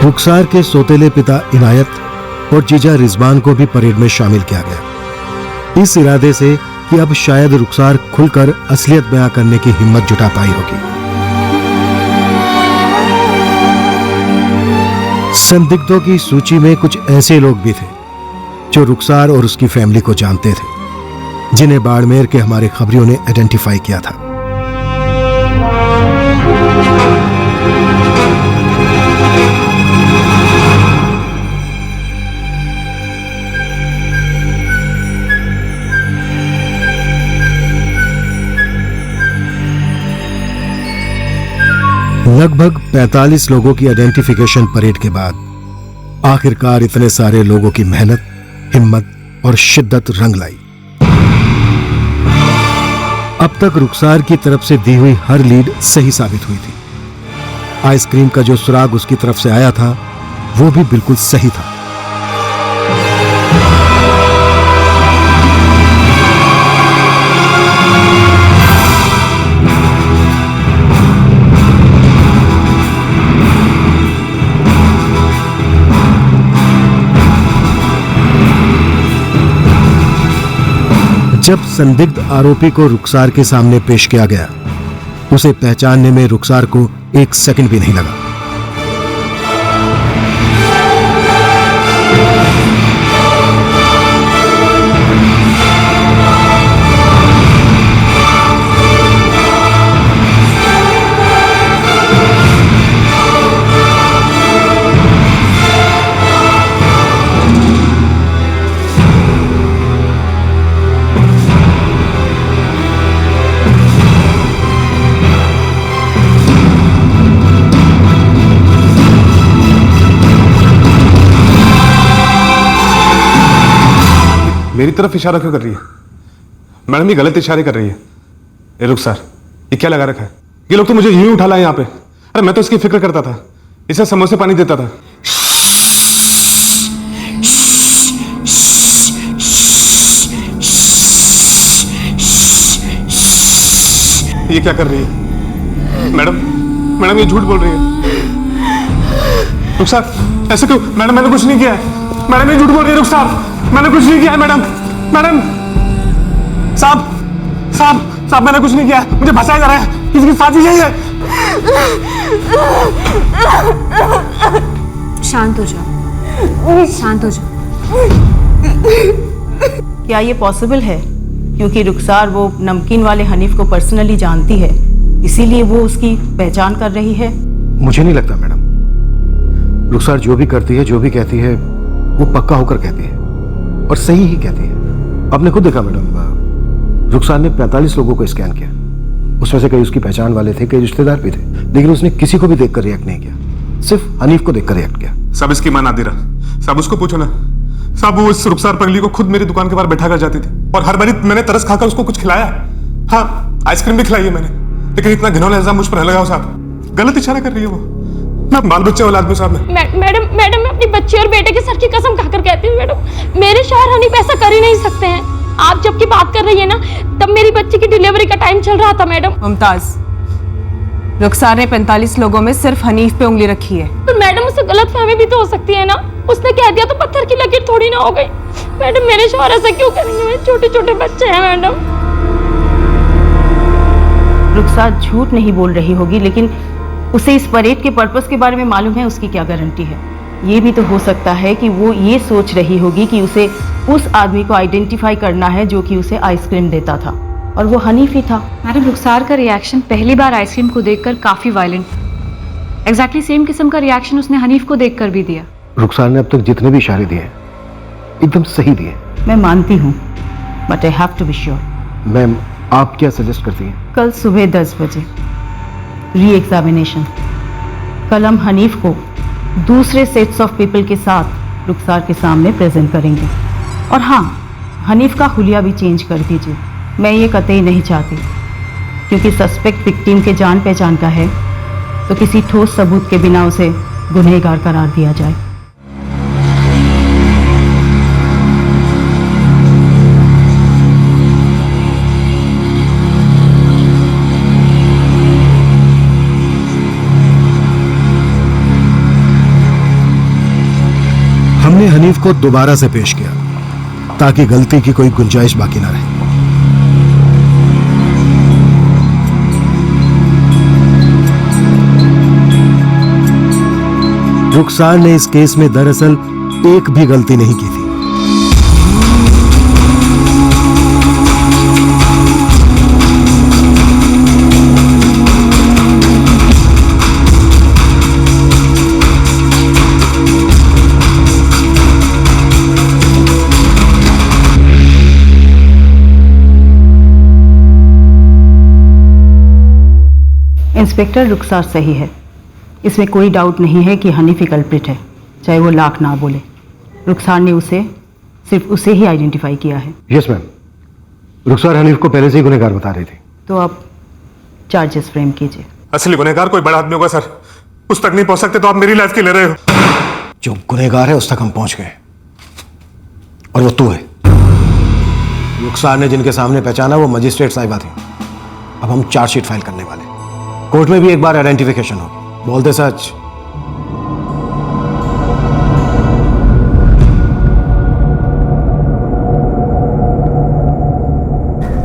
रुखसार के सौतेले पिता इनायत और जीजा रिजवान को भी परेड में शामिल किया गया, इस इरादे से कि अब शायद रुखसार खुलकर असलियत बयां करने की हिम्मत जुटा पाई होगी। संदिग्धों की सूची में कुछ ऐसे लोग भी थे जो रुखसार और उसकी फैमिली को जानते थे, जिन्हें बाड़मेर के हमारे खबरियों ने आइडेंटिफाई किया था। लगभग 45 लोगों की आइडेंटिफिकेशन परेड के बाद आखिरकार इतने सारे लोगों की मेहनत, हिम्मत और शिद्दत रंग लाई। अब तक रुखसार की तरफ से दी हुई हर लीड सही साबित हुई थी। आइसक्रीम का जो सुराग उसकी तरफ से आया था वो भी बिल्कुल सही था। जब संदिग्ध आरोपी को रुखसार के सामने पेश किया गया, उसे पहचानने में रुखसार को 1 सेकंड भी नहीं लगा। मेरी तरफ इशारा क्यों कर रही है? मैडम ये गलत इशारे कर रही है। ए रुखसार, ये क्या लगा रखा है? ये लोग तो मुझे यूं ही उठा लाए यहाँ पे। अरे मैं तो इसकी फिक्र करता था, इसे समोसे पानी देता था। ये क्या कर रही है? मैडम ये झूठ बोल रही है। रुखसार ऐसे क्यों? मैडम मैंने कुछ नहीं किया है। मैडम ये झूठ बोल रही है। रुखसार मैंने कुछ नहीं किया है। मैडम साहब मैंने कुछ नहीं किया है। मुझे फंसाया जा रहा है। किसी साजिश है। शांत हो जाओ, शांत हो जाओ। क्या ये पॉसिबल है? क्योंकि रुखसार वो नमकीन वाले हनीफ को पर्सनली जानती है, इसीलिए वो उसकी पहचान कर रही है। मुझे नहीं लगता मैडम। रुखसार जो भी करती है, जो भी कहती है, वो पक्का होकर कहती है और सही ही कहती है। आपने खुद देखा मैडम, रुखसार ने 45 लोगों को स्कैन किया। उसमें से कई उसकी पहचान वाले थे, कई रिश्तेदार भी थे, लेकिन उसने किसी को भी देखकर रिएक्ट नहीं किया, सिर्फ हनीफ को देखकर रिएक्ट किया। सब इसकी मां नादिरा, सब उसको पूछो ना। सब वो इस रुखसार पगली को खुद मेरी दुकान के बाहर बैठा कर जाती थी और हर बारी मैंने तरस खाकर उसको कुछ खिलाया। हाँ, आइसक्रीम भी खिलाई है मैंने, लेकिन इतना घिनौना इल्जाम मुझ पर न लगाओ साहब। गलत इशारा कर रही है वो। मैं बाल बच्चे वाला आदमी साहब। मैडम मैं अपनी बच्ची और बेटे के सर की कसम खाकर कहती हूँ मैडम, मेरे शौहर हनीफ ऐसा कर ही नहीं सकते हैं। आप जब की बात कर रही है ना, तब मेरी बच्ची की डिलीवरी का टाइम चल रहा था मैडम। मुमताज, रुखसार ने 45 लोगों में सिर्फ हनीफ पे उंगली रखी है। तो मैडम उसे गलतफहमी भी तो हो सकती है ना। उसने कह दिया तो पत्थर की लकीर थोड़ी ना हो गई। मैडम मेरे शौहर ऐसा क्यों करेंगे? मेरे छोटे छोटे बच्चे हैं मैडम। रुखसार झूठ नहीं बोल रही होगी, लेकिन उसे इस परेड के पर्पस के बारे में मालूम है, उसकी क्या गारंटी है? ये भी तो हो सकता है कि वो ये सोच रही होगी कि उसे उस आदमी को आइडेंटिफाई करना है जो कि उसे आइसक्रीम देता था, और वो हनीफ ही था। मैडम रुखसार का रिएक्शन पहली बार आइसक्रीम को देखकर काफी वायलेंट, एग्जैक्टली सेम किस्म का रिएक्शन उसने हनीफ को देखकर भी दिया। रुखसार ने अब तक जितने भी इशारे दिए एकदम सही दिए। मैं मानती हूँ, but I have to be sure. Ma'am आप क्या सजेस्ट करती हैं? कल सुबह 10 बजे री एग्जामिनेशन। कल हम हनीफ को दूसरे सेट्स ऑफ पीपल के साथ रुखसार के सामने प्रेजेंट करेंगे। और हाँ, हनीफ का हुलिया भी चेंज कर दीजिए। मैं ये कतई नहीं चाहती, क्योंकि सस्पेक्ट विक्टिम के जान पहचान का है, तो किसी ठोस सबूत के बिना उसे गुनहगार करार दिया जाए। ने हनीफ को दोबारा से पेश किया ताकि गलती की कोई गुंजाइश बाकी ना रहे। रुखसार ने इस केस में दरअसल एक भी गलती नहीं की थी। इंस्पेक्टर, रुखसार सही है। इसमें कोई डाउट नहीं है कि हनीफ ही कल्प्रिट है, चाहे वो लाख ना बोले। रुखसार ने सिर्फ उसे ही आइडेंटिफाई किया है। यस मैम, रुखसार हनीफ को पहले से ही गुनहगार बता रही थी। तो अब चार्जेस फ्रेम कीजिए। असली गुनहगार कोई बड़ा आदमी होगा सर, उस तक नहीं पहुंच सकते तो आप मेरी लाइफ की ले रहे हो। जो गुनहगार है उस तक हम पहुंच गए, और वो तू है। रुखसार ने जिनके सामने पहचाना वो मजिस्ट्रेट साहिबा थी। अब हम चार्जशीट फाइल करने वाले, कोर्ट में भी एक बार आइडेंटिफिकेशन होगी। बोलते सच।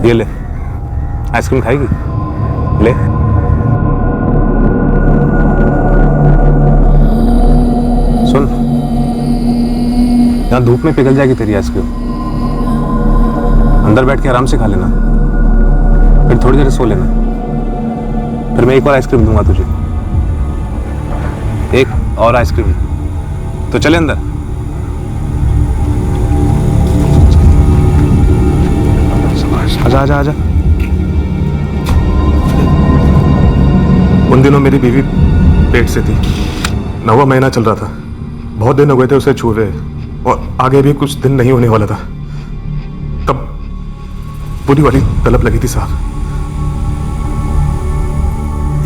ये ले, आइसक्रीम खाएगी? ले। सुन, यहां धूप में पिघल जाएगी तेरी आइसक्रीम। अंदर बैठ के आराम से खा लेना, फिर थोड़ी देर सो लेना, फिर मैं एक और आइसक्रीम दूंगा तुझे। एक और आइसक्रीम, तो चले अंदर। आजा आजा आजा। उन दिनों मेरी बीवी पेट से थी, 9वां महीना चल रहा था। बहुत दिन हो गए थे उसे छुए, और आगे भी कुछ दिन नहीं होने वाला था। तब पूरी वाली तलब लगी थी साहब।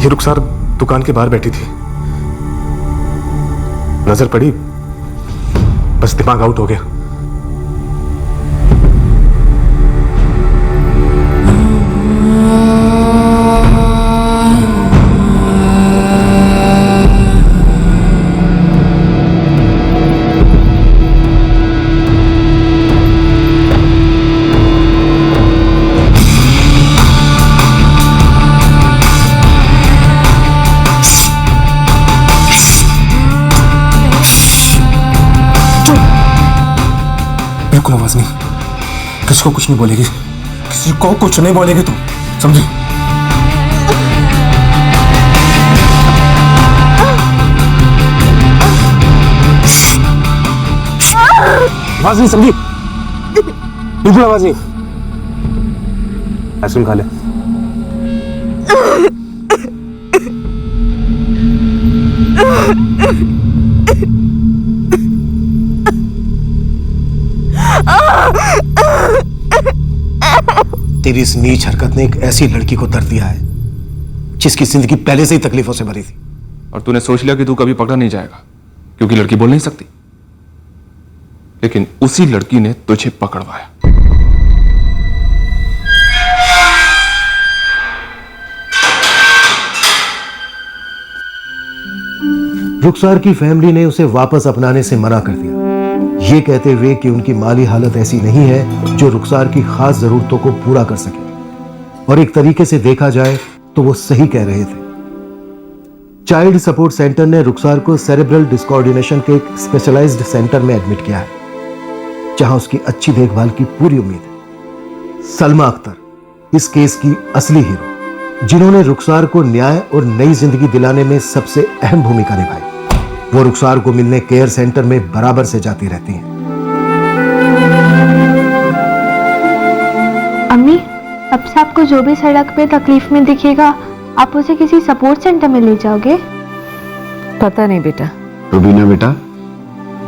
ये रुखसार दुकान के बाहर बैठी थी, नजर पड़ी, बस दिमाग आउट हो गया। बिल्कुल आवाज नहीं, किसी को कुछ नहीं बोलेगी, किसी को कुछ नहीं बोलेगी तुम, समझी? आवाज नहीं, समझी? बिल्कुल आवाज नहीं। आइसक्रीम खा ले। तेरी इस नीच हरकत ने एक ऐसी लड़की को दर्द दिया है जिसकी जिंदगी पहले से ही तकलीफों से भरी थी। और तूने सोच लिया कि तू कभी पकड़ा नहीं जाएगा क्योंकि लड़की बोल नहीं सकती, लेकिन उसी लड़की ने तुझे पकड़वाया। रुखसार की फैमिली ने उसे वापस अपनाने से मना कर दिया, ये कहते हुए कि उनकी माली हालत ऐसी नहीं है जो रुखसार की खास जरूरतों को पूरा कर सके। और एक तरीके से देखा जाए तो वो सही कह रहे थे। चाइल्ड सपोर्ट सेंटर ने रुखसार को सेरेब्रल डिसकोऑर्डिनेशन के एक स्पेशलाइज्ड सेंटर में एडमिट किया है, जहां उसकी अच्छी देखभाल की पूरी उम्मीद है। सलमा अख्तर इस केस की असली हीरो, जिन्होंने रुखसार को न्याय और नई जिंदगी दिलाने में सबसे अहम भूमिका निभाई। वो रुखसार को मिलने केयर सेंटर में बराबर से जाती रहती हैं। अम्मी, अब से आपको जो भी सड़क पे तकलीफ में दिखेगा आप उसे किसी सपोर्ट सेंटर में ले जाओगे? पता नहीं बेटा। रुबीना बेटा,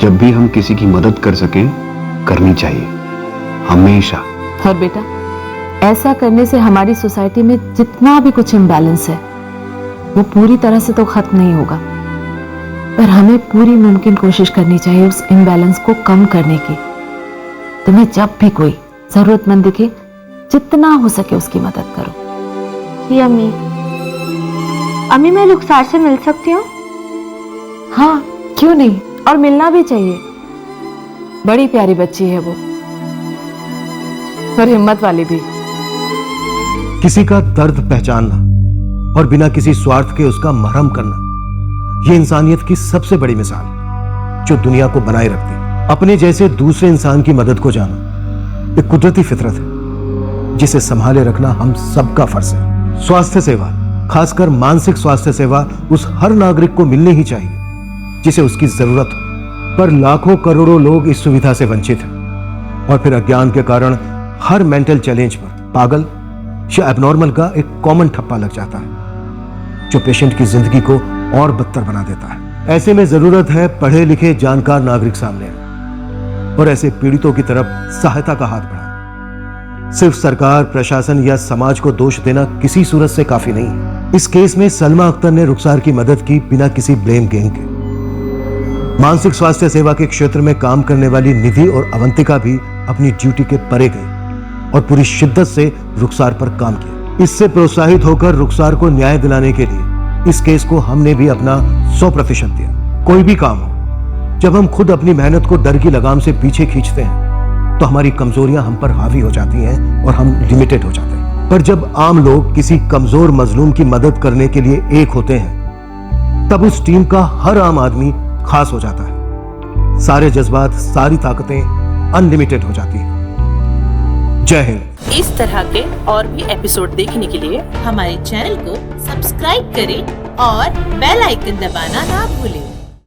जब भी हम किसी की मदद कर सकें करनी चाहिए, हमेशा। और बेटा, ऐसा करने से हमारी सोसाइटी में जितना भी कुछ इम्बैलेंस है वो पूरी तरह से तो खत्म नहीं होगा, पर हमें पूरी मुमकिन कोशिश करनी चाहिए उस इम्बैलेंस को कम करने की। तुम्हें जब भी कोई जरूरतमंद दिखे जितना हो सके उसकी मदद करो। जी अम्मी। अम्मी, मैं रुखसार से मिल सकती हूँ? हाँ, क्यों नहीं, और मिलना भी चाहिए। बड़ी प्यारी बच्ची है वो, और हिम्मत वाली भी। किसी का दर्द पहचानना और बिना किसी स्वार्थ के उसका मरहम करना, ये इंसानियत की सबसे बड़ी मिसाल है जो दुनिया को बनाए रखती है। अपने जैसे दूसरे इंसान की मदद को जाना एक कुदरती फितरत है जिसे संभाले रखना हम सबका फर्ज है। स्वास्थ्य सेवा, खासकर मानसिक स्वास्थ्य सेवा, उस हर नागरिक को मिलनी ही चाहिए जिसे उसकी जरूरत हो, पर लाखों करोड़ों लोग इस सुविधा से वंचित हैं और फिर अज्ञान के कारण हर मेंटल चैलेंज पर पागल या एबनॉर्मल का एक कॉमन ठप्पा लग जाता है जो पेशेंट की जिंदगी को और बदतर बना देता है। ऐसे में जरूरत है पढ़े लिखे जानकार नागरिक सामने आए और ऐसे पीड़ितों की तरफ सहायता का हाथ बढ़ाए। सिर्फ सरकार, प्रशासन या समाज को दोष देना किसी सूरत से काफी नहीं है। इस केस में सलमा अख्तर ने रुखसार की मदद की बिना किसी ब्लेम गेम के। मानसिक स्वास्थ्य सेवा के क्षेत्र में काम करने वाली निधि और अवंतिका भी अपनी ड्यूटी के परे गई और पूरी शिद्दत से रुखसार पर काम किया। इससे प्रोत्साहित होकर रुखसार को न्याय दिलाने के लिए इस केस को हमने भी अपना 100% दिया। कोई भी काम हो, जब हम खुद अपनी मेहनत को डर की लगाम से पीछे खींचते हैं तो हमारी कमजोरियां हम पर हावी हो जाती हैं और हम लिमिटेड हो जाते हैं। पर जब आम लोग किसी कमजोर मजलूम की मदद करने के लिए एक होते हैं, तब उस टीम का हर आम आदमी खास हो जाता है। सारे जज्बात, सारी ताकतें अनलिमिटेड हो जाती हैं। जय हिंद। इस तरह के और भी एपिसोड देखने के लिए हमारे चैनल को सब्सक्राइब करें और बेल आइकन दबाना ना भूलें।